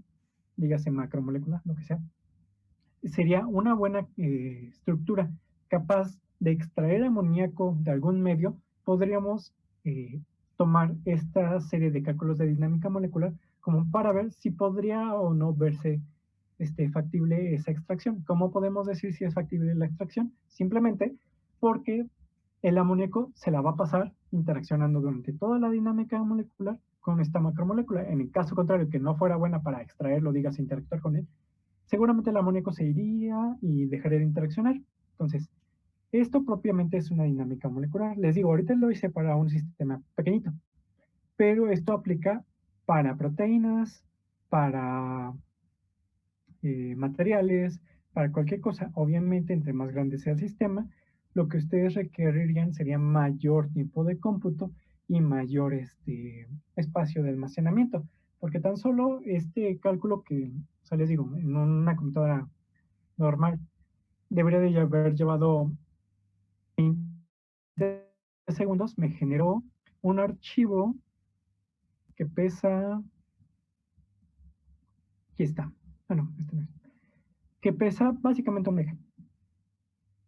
dígase macromolécula, lo que sea, sería una buena estructura capaz de extraer amoníaco de algún medio, podríamos tomar esta serie de cálculos de dinámica molecular como para ver si podría o no verse factible esa extracción. ¿Cómo podemos decir si es factible la extracción? Simplemente porque el amoníaco se la va a pasar interaccionando durante toda la dinámica molecular con esta macromolécula. En el caso contrario, que no fuera buena para extraerlo, digas, interactuar con él, seguramente el amoníaco se iría y dejaría de interaccionar. Entonces, esto propiamente es una dinámica molecular. Les digo, ahorita lo hice para un sistema pequeñito, pero esto aplica para proteínas, para materiales, para cualquier cosa. Obviamente, entre más grande sea el sistema, lo que ustedes requerirían sería mayor tiempo de cómputo y mayor espacio de almacenamiento, porque tan solo este cálculo que, o sea, les digo, en una computadora normal debería de haber llevado 20 segundos, me generó un archivo que pesa, aquí está, bueno, este no es, que pesa básicamente un mega,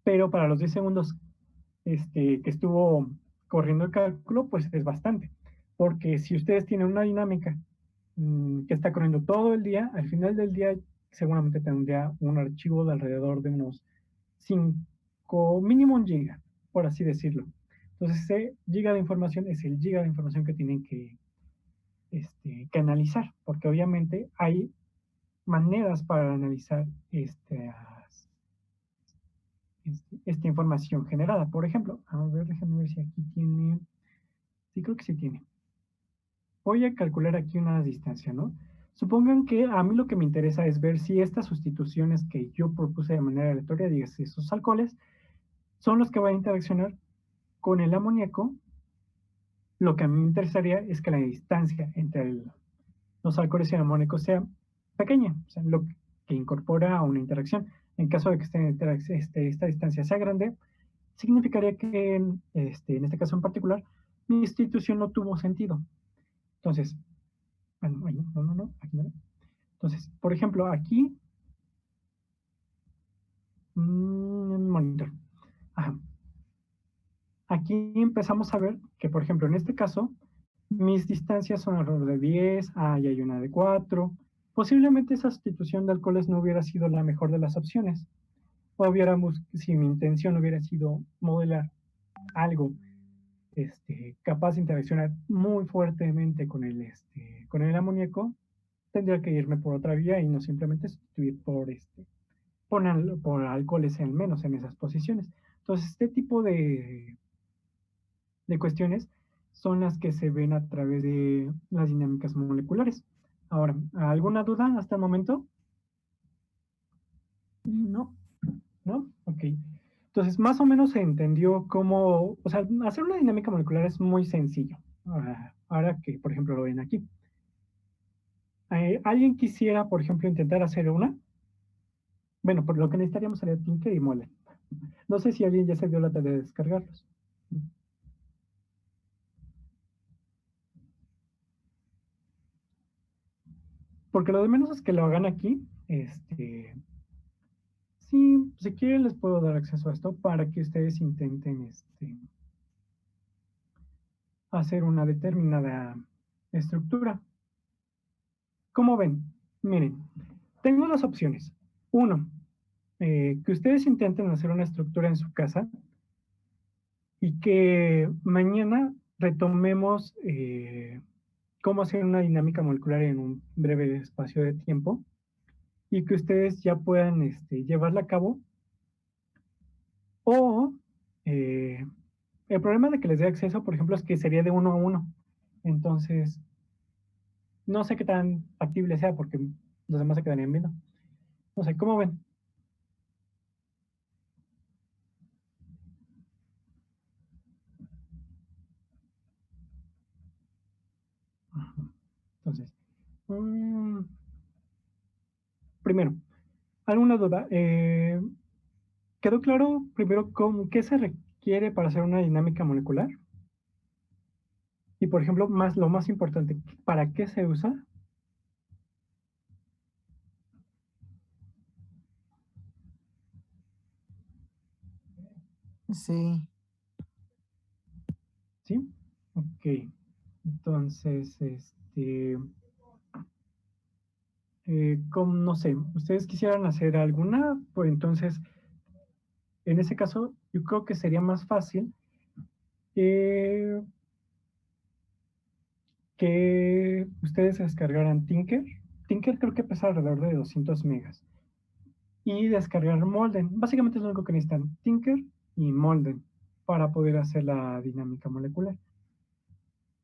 pero para los 10 segundos que estuvo corriendo el cálculo, pues es bastante. Porque si ustedes tienen una dinámica que está corriendo todo el día, al final del día seguramente tendría un archivo de alrededor de unos 5, mínimo un giga, por así decirlo. Entonces, ese giga de información es el giga de información que tienen que analizar, porque obviamente hay maneras para analizar esta información generada. Por ejemplo, a ver, déjenme ver si aquí tiene, sí creo que sí tiene. Voy a calcular aquí una distancia, ¿no? Supongan que a mí lo que me interesa es ver si estas sustituciones que yo propuse de manera aleatoria, dígase esos alcoholes, son los que van a interaccionar con el amoníaco. Lo que a mí me interesaría es que la distancia entre los alcoholes y el amoníaco sea pequeña, o sea, lo que incorpora a una interacción. En caso de que esta distancia sea grande, significaría que en este caso en particular, mi institución no tuvo sentido. Entonces, bueno, no, aquí no. Entonces, por ejemplo, aquí monitor. Ajá. Aquí empezamos a ver que, por ejemplo, en este caso, mis distancias son alrededor de 10, y hay una de 4. Posiblemente esa sustitución de alcoholes no hubiera sido la mejor de las opciones. O hubiéramos, si mi intención hubiera sido modelar algo capaz de interaccionar muy fuertemente con el amoníaco, tendría que irme por otra vía y no simplemente sustituir por alcoholes al menos en esas posiciones. Entonces, este tipo de cuestiones son las que se ven a través de las dinámicas moleculares. Ahora, ¿alguna duda hasta el momento? No. ¿No? Ok. Entonces, más o menos se entendió cómo, o sea, hacer una dinámica molecular es muy sencillo. Ahora que, por ejemplo, lo ven aquí. ¿Alguien quisiera, por ejemplo, intentar hacer una? Bueno, por lo que necesitaríamos sería Tinker y Mole. No sé si alguien ya se dio la tarea de descargarlos. Porque lo de menos es que lo hagan aquí. Sí, si quieren les puedo dar acceso a esto para que ustedes intenten hacer una determinada estructura. ¿Cómo ven? Miren, tengo dos opciones. Uno, que ustedes intenten hacer una estructura en su casa y que mañana retomemos cómo hacer una dinámica molecular en un breve espacio de tiempo y que ustedes ya puedan llevarla a cabo. O el problema de que les dé acceso, por ejemplo, es que sería de 1 a 1. Entonces, no sé qué tan factible sea porque los demás se quedarían viendo. No sé, ¿cómo ven? Entonces, primero, ¿alguna duda? ¿Quedó claro primero qué se requiere para hacer una dinámica molecular? Y, por ejemplo, lo más importante, ¿para qué se usa? Sí. ¿Sí? Ok. Entonces, no sé, ¿ustedes quisieran hacer alguna? Pues entonces, en ese caso, yo creo que sería más fácil eh, que ustedes descargaran Tinker. Tinker creo que pesa alrededor de 200 megas. Y descargar Molden. Básicamente es lo único que necesitan, Tinker y Molden, para poder hacer la dinámica molecular.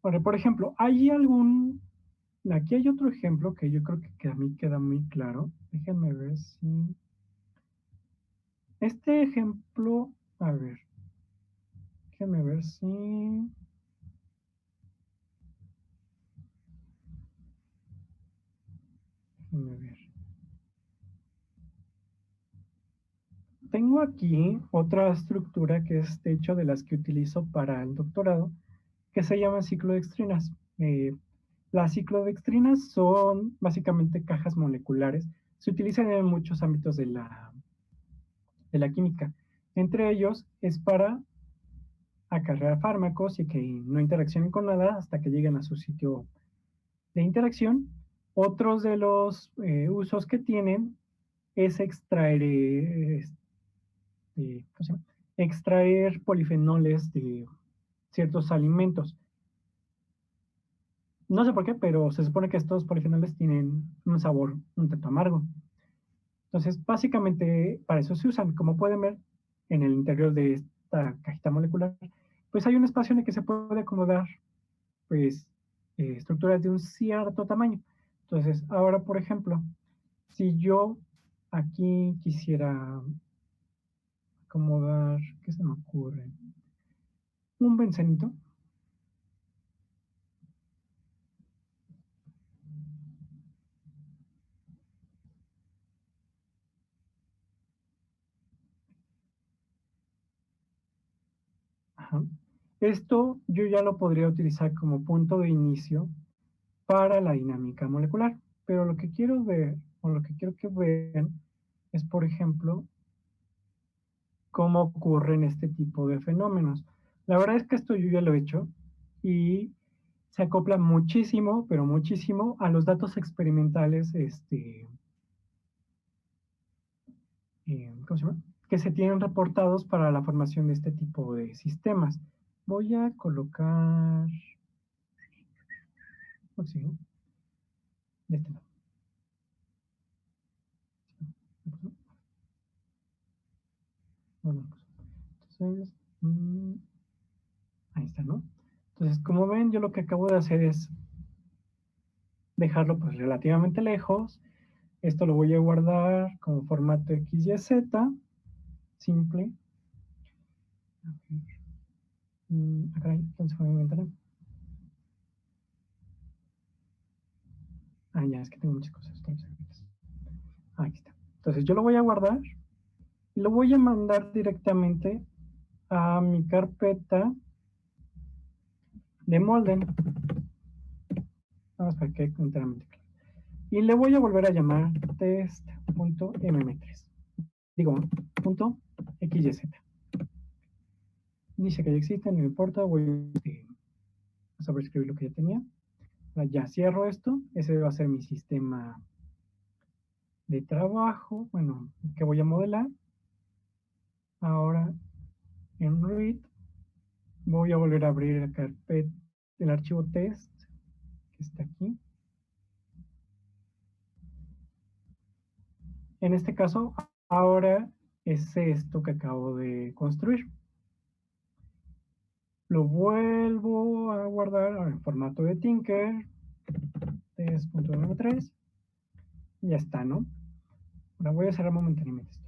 Ahora, por ejemplo, aquí hay otro ejemplo que yo creo que a mí queda muy claro. Déjenme ver si... Este ejemplo, a ver, déjenme ver si... Déjenme ver. Tengo aquí otra estructura que es de hecho de las que utilizo para el doctorado, que se llama ciclodextrinas. Las ciclodextrinas son básicamente cajas moleculares. Se utilizan en muchos ámbitos de la química. Entre ellos es para acarrear fármacos y que no interaccionen con nada hasta que lleguen a su sitio de interacción. Otros de los usos que tienen es extraer polifenoles de ciertos alimentos. No sé por qué, pero se supone que estos polifenoles tienen un sabor un tanto amargo. Entonces, básicamente para eso se usan. Como pueden ver en el interior de esta cajita molecular, pues hay un espacio en el que se puede acomodar pues estructuras de un cierto tamaño. Entonces, ahora, por ejemplo, si yo aquí quisiera acomodar, ¿qué se me ocurre? Un bencenito. Ajá. Esto yo ya lo podría utilizar como punto de inicio para la dinámica molecular. Pero lo que quiero ver, o lo que quiero que vean, es, por ejemplo, cómo ocurren este tipo de fenómenos. La verdad es que esto yo ya lo he hecho y se acopla muchísimo, pero muchísimo a los datos experimentales, ¿cómo se llama? Que se tienen reportados para la formación de este tipo de sistemas. Voy a colocar, ¿cómo se llama? De este lado. Bueno, pues, entonces, ahí está, ¿no? Entonces, como ven, yo lo que acabo de hacer es dejarlo pues relativamente lejos. Esto lo voy a guardar como formato XYZ, simple. Acá, entonces fue mi ventana. Ah, ya, es que tengo muchas cosas. Aquí está. Entonces yo lo voy a guardar y lo voy a mandar directamente a mi carpeta de Molden. Vamos para que quede enteramente claro. Y le voy a volver a llamar test.mm3. Digo, .xyz. Dice que ya existe, no importa, voy a sobreescribir lo que ya tenía. Ahora ya cierro esto, ese va a ser mi sistema de trabajo, bueno, que voy a modelar. Ahora en read voy a volver a abrir la carpeta, el archivo test, que está aquí. En este caso, ahora es esto que acabo de construir. Lo vuelvo a guardar en formato de Tinker, test.m3, y ya está, ¿no? Ahora voy a cerrar momentáneamente esto.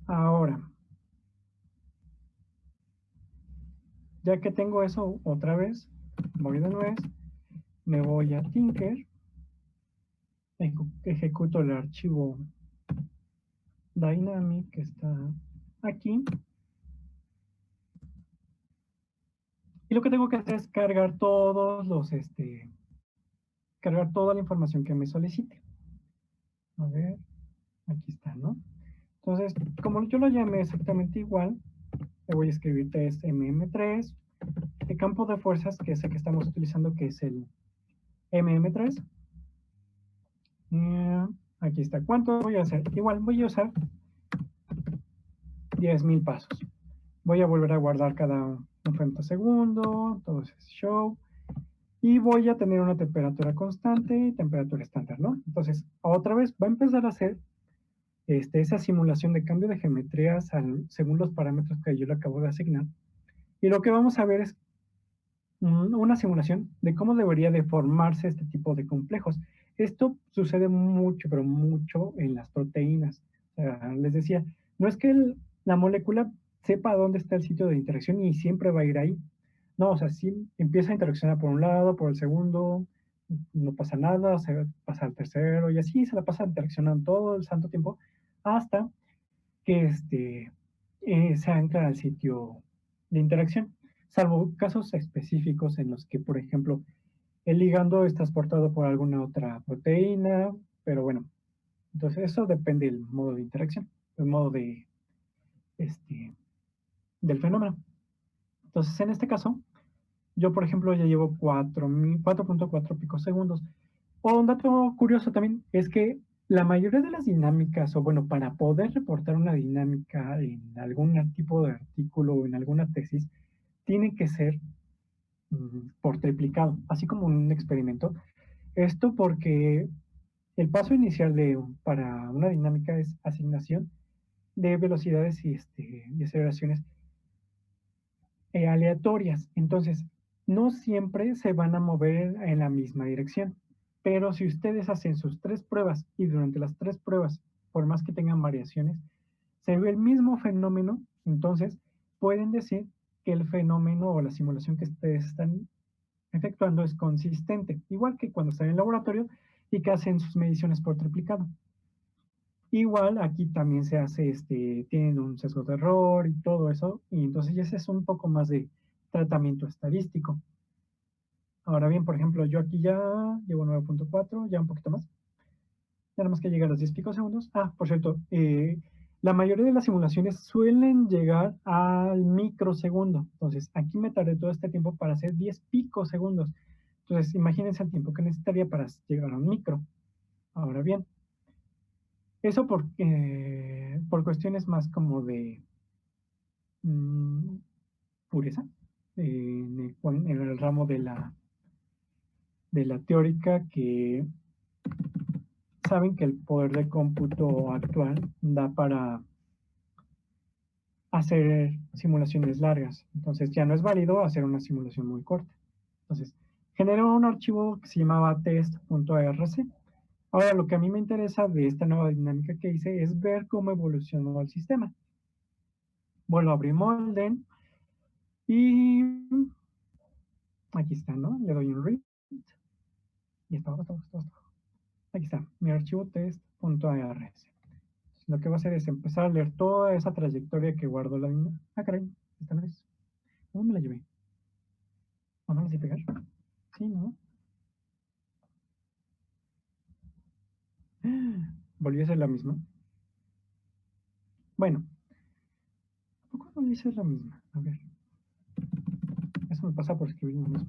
Ahora, ya que tengo eso otra vez, voy de nuevo, me voy a Tinker, ejecuto el archivo dynamic que está aquí, y lo que tengo que hacer es cargar todos los, cargar toda la información que me solicite. A ver, aquí está, ¿no? Entonces, como yo lo llamé exactamente igual, le voy a escribir test mm3, el campo de fuerzas, que es el que estamos utilizando, que es el mm3. Aquí está. ¿Cuánto voy a hacer? Igual voy a usar 10.000 pasos. Voy a volver a guardar cada un femtosegundo, todo ese show. Y voy a tener una temperatura constante y temperatura estándar, ¿no? Entonces, otra vez va a empezar a hacer esa simulación de cambio de geometrías según los parámetros que yo le acabo de asignar. Y lo que vamos a ver es una simulación de cómo debería de formarse este tipo de complejos. Esto sucede mucho, pero mucho en las proteínas. O sea, les decía, no es que la molécula sepa dónde está el sitio de interacción y siempre va a ir ahí. No, o sea, sí empieza a interaccionar por un lado, por el segundo, no pasa nada, se pasa al tercero y así se la pasa interaccionando todo el santo tiempo hasta que se ancla al sitio de interacción, salvo casos específicos en los que, por ejemplo, el ligando está transportado por alguna otra proteína, pero bueno, entonces eso depende del modo de interacción, el modo de, del fenómeno. Entonces, en este caso, yo, por ejemplo, ya llevo 4.4 picosegundos. O un dato curioso también es que la mayoría de las dinámicas, o bueno, para poder reportar una dinámica en algún tipo de artículo o en alguna tesis, tiene que ser por triplicado, así como un experimento. Esto porque el paso inicial para una dinámica es asignación de velocidades y aceleraciones aleatorias. Entonces, no siempre se van a mover en la misma dirección. Pero si ustedes hacen sus 3 pruebas y durante las 3 pruebas, por más que tengan variaciones, se ve el mismo fenómeno, entonces pueden decir que el fenómeno o la simulación que ustedes están efectuando es consistente, igual que cuando están en el laboratorio y que hacen sus mediciones por triplicado. Igual aquí también se hace, tienen un sesgo de error y todo eso, y entonces ese es un poco más de tratamiento estadístico. Ahora bien, por ejemplo, yo aquí ya llevo 9.4, ya un poquito más. Ya nada más que llegar a los 10 picosegundos. Ah, por cierto, La mayoría de las simulaciones suelen llegar al microsegundo. Entonces, aquí me tardé todo este tiempo para hacer 10 picosegundos. Entonces, imagínense el tiempo que necesitaría para llegar a un micro. Ahora bien, eso por cuestiones más como de pureza, en el ramo de la teórica, que saben que el poder de cómputo actual da para hacer simulaciones largas. Entonces ya no es válido hacer una simulación muy corta. Entonces, generó un archivo que se llamaba test.arc. Ahora, lo que a mí me interesa de esta nueva dinámica que hice es ver cómo evolucionó el sistema. Vuelvo a abrir Molden y aquí está, ¿no? Le doy un read y está abajo. Aquí está, mi archivo test.arc. Lo que va a hacer es empezar a leer toda esa trayectoria que guardó la dinámica. Ah, caray, esta no es. ¿Dónde me la llevé? ¿O no la sé pegar? Sí, ¿no? ¿Volvió a ser la misma? Bueno, ¿a poco volvió a ser la misma? A ver. Eso me pasa por escribir lo mismo.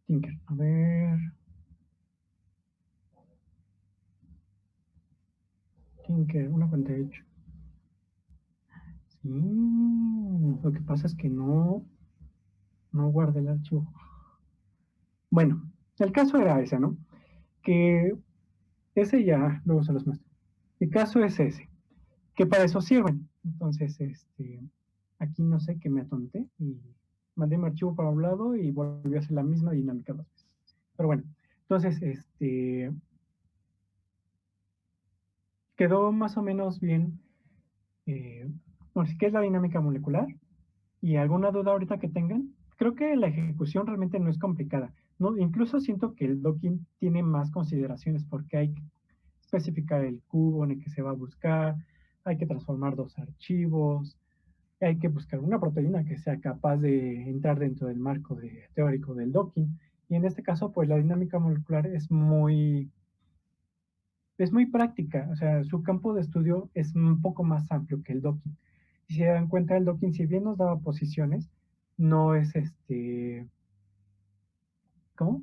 Tinker, a ver. Tinker, 1.48. Sí, lo que pasa es que no guardé el archivo. Bueno, el caso era ese, ¿no? Que ese ya, luego se los muestro. El caso es ese, que para eso sirven. Entonces, aquí no sé, que me atonté y mandé mi archivo para un lado y volvió a hacer la misma dinámica dos veces. Pero bueno, entonces, quedó más o menos bien, qué es la dinámica molecular. ¿Y alguna duda ahorita que tengan? Creo que la ejecución realmente no es complicada. ¿No? Incluso siento que el docking tiene más consideraciones porque hay que especificar el cubo en el que se va a buscar, hay que transformar dos archivos, hay que buscar una proteína que sea capaz de entrar dentro del marco teórico del docking. Y en este caso, pues la dinámica molecular es muy práctica. O sea, su campo de estudio es un poco más amplio que el docking. Si se dan cuenta, el docking, si bien nos daba posiciones, no es ¿cómo?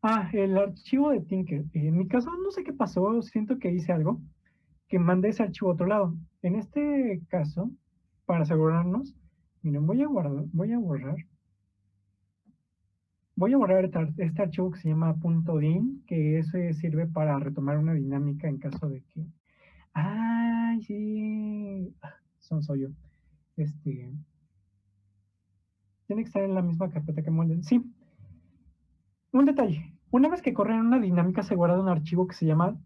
Ah, el archivo de Tinker. En mi caso, no sé qué pasó, siento que hice algo, que mandé ese archivo a otro lado. En este caso, para asegurarnos, miren, voy a borrar este archivo que se llama .din, que ese sirve para retomar una dinámica en caso de que... ¡Ay, sí! Soy yo. Tiene que estar en la misma carpeta que Molden. Sí, un detalle. Una vez que corren una dinámica, se guarda un archivo que se llama,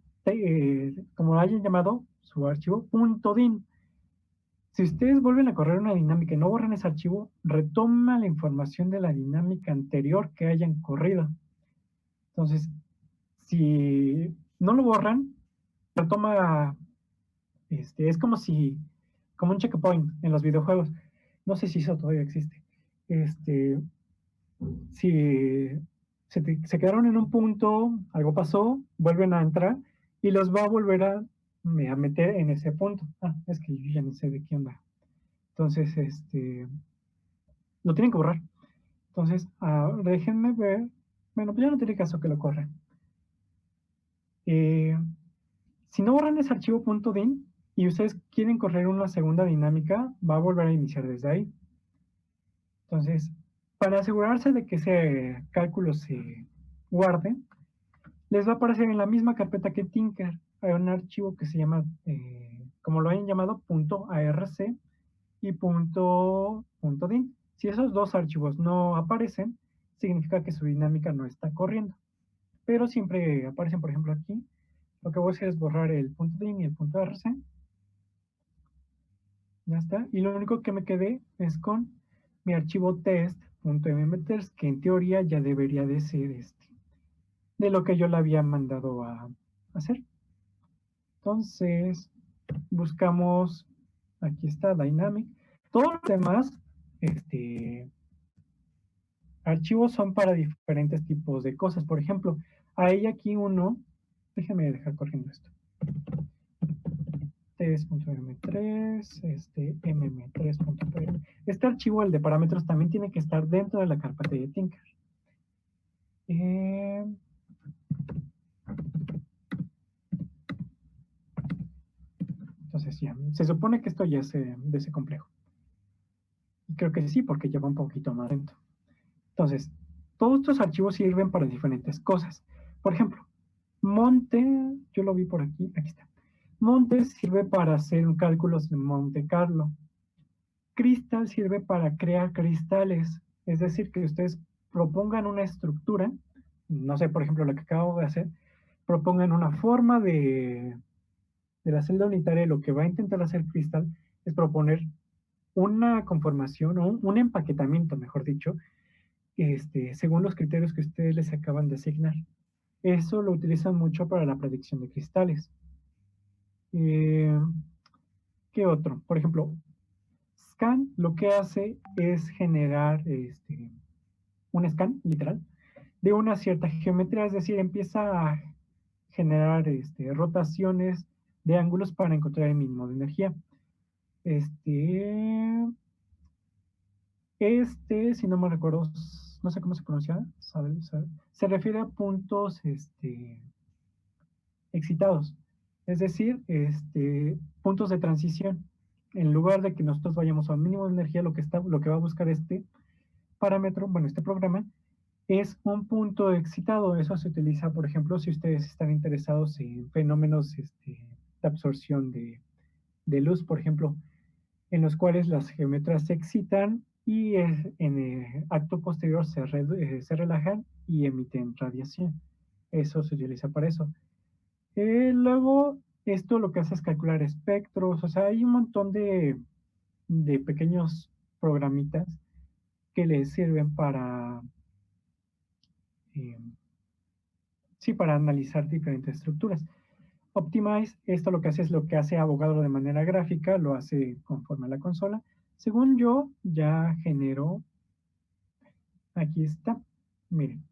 como lo hayan llamado, su archivo .din. Si ustedes vuelven a correr una dinámica y no borran ese archivo, retoma la información de la dinámica anterior que hayan corrido. Entonces, si no lo borran, retoma, es como un checkpoint en los videojuegos. No sé si eso todavía existe. Si se quedaron en un punto, algo pasó, vuelven a entrar y los va a volver a meter en ese punto. Ah, es que yo ya no sé de qué onda. Entonces, lo tienen que borrar. Entonces, déjenme ver. Bueno, pues ya no tiene caso que lo corran. Si no borran ese archivo .din y ustedes quieren correr una segunda dinámica, va a volver a iniciar desde ahí. Entonces, para asegurarse de que ese cálculo se guarde, les va a aparecer en la misma carpeta que Tinker. Hay un archivo que se llama, como lo hayan llamado, .arc y .din. Si esos dos archivos no aparecen, significa que su dinámica no está corriendo. Pero siempre aparecen, por ejemplo, aquí. Lo que voy a hacer es borrar el .din y el .arc. Ya está. Y lo único que me quedé es con mi archivo test.mmeters, que en teoría ya debería de ser de lo que yo le había mandado a hacer. Entonces, buscamos, aquí está Dynamic. Todos los demás archivos son para diferentes tipos de cosas. Por ejemplo, hay aquí uno, déjenme dejar corriendo esto. test.m3, mm3.py. Este archivo, el de parámetros, también tiene que estar dentro de la carpeta de Tinker. Entonces ya, se supone que esto ya es de ese complejo. Y creo que sí, porque ya va un poquito más lento. Entonces, todos estos archivos sirven para diferentes cosas. Por ejemplo, Monte, yo lo vi por aquí, aquí está. Monte sirve para hacer cálculos de Monte Carlo. Crystal sirve para crear cristales, es decir, que ustedes propongan una estructura, no sé, por ejemplo, lo que acabo de hacer, propongan una forma de la celda unitaria. Lo que va a intentar hacer Crystal es proponer una conformación o un empaquetamiento, mejor dicho, según los criterios que ustedes les acaban de asignar. Eso lo utilizan mucho para la predicción de cristales. ¿Qué otro? Por ejemplo, Scan lo que hace es generar un scan, literal, de una cierta geometría, es decir, empieza a generar rotaciones de ángulos para encontrar el mínimo de energía. Si no me recuerdo, no sé cómo se pronuncia, se refiere a puntos excitados, es decir, puntos de transición. En lugar de que nosotros vayamos a un mínimo de energía, lo que va a buscar este parámetro, bueno, este programa, es un punto excitado. Eso se utiliza, por ejemplo, si ustedes están interesados en fenómenos de absorción de luz, por ejemplo, en los cuales las geometrías se excitan y en el acto posterior se relajan y emiten radiación. Eso se utiliza para eso. Luego, esto lo que hace es calcular espectros, o sea, hay un montón de pequeños programitas que les sirven para, sí, para analizar diferentes estructuras. Optimize, esto lo que hace es lo que hace Avogadro de manera gráfica, lo hace conforme a la consola. Según yo, ya generó, aquí está, miren,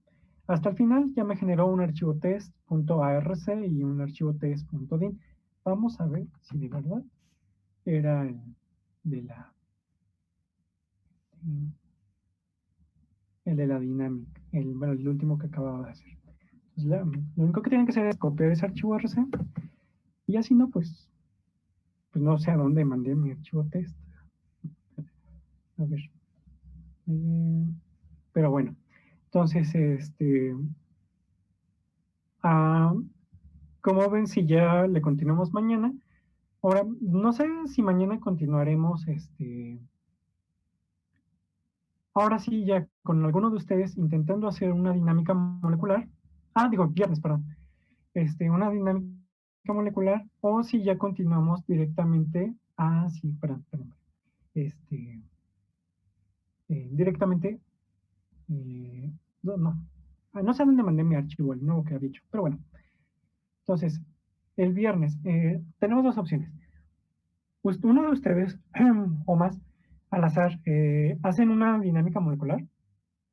hasta el final ya me generó un archivo test.arc y un archivo test.din. Vamos a ver si de verdad era el de la dinámica, bueno, el último que acababa de hacer. Entonces, lo único que tienen que hacer es copiar ese archivo RC y así no, pues no sé a dónde mandé mi archivo test. A ver. Pero bueno, entonces, como ven, si ya le continuamos mañana. Ahora, no sé si mañana continuaremos, ahora sí, ya con alguno de ustedes intentando hacer una dinámica molecular. Digo, viernes, perdón. Una dinámica molecular, o si ya continuamos directamente. Sí, perdón. Directamente, no sé dónde mandé mi archivo, el nuevo que había dicho, pero bueno. Entonces, el viernes tenemos dos opciones. Pues uno de ustedes o más al azar hacen una dinámica molecular,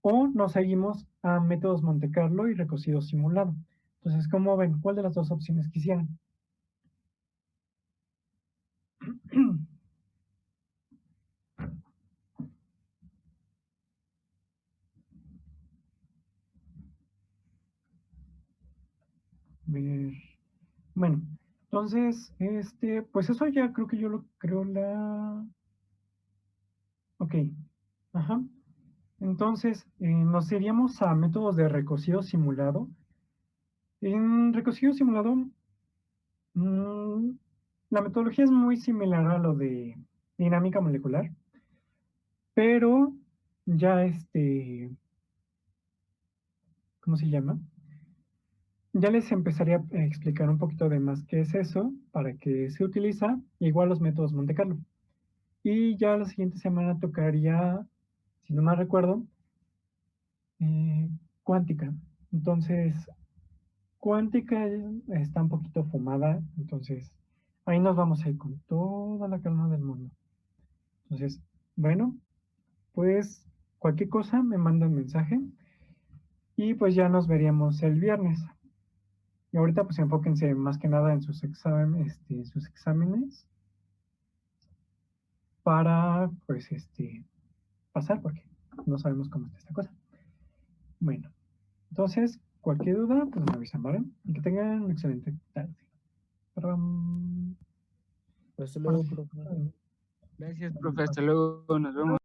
o nos seguimos a métodos Monte Carlo y recocido simulado. Entonces, ¿cómo ven? ¿Cuál de las dos opciones quisieran? Ver. Bueno, entonces, pues eso ya creo que yo lo creo Ok, ajá. Entonces, nos iríamos a métodos de recocido simulado. En recocido simulado, la metodología es muy similar a lo de dinámica molecular, pero ya ¿cómo se llama? Ya les empezaría a explicar un poquito de más qué es eso, para qué se utiliza, igual los métodos Monte Carlo. Y ya la siguiente semana tocaría, si no mal recuerdo, cuántica. Entonces, cuántica está un poquito fumada, entonces ahí nos vamos a ir con toda la calma del mundo. Entonces, bueno, pues cualquier cosa me mandan mensaje y pues ya nos veríamos el viernes. Y ahorita pues enfóquense más que nada en sus exámenes para pues pasar, porque no sabemos cómo está esta cosa. Bueno, entonces cualquier duda pues me avisan, ¿vale? Y que tengan una excelente tarde. Hasta luego, profe. Gracias, profe. Hasta luego. Nos vemos.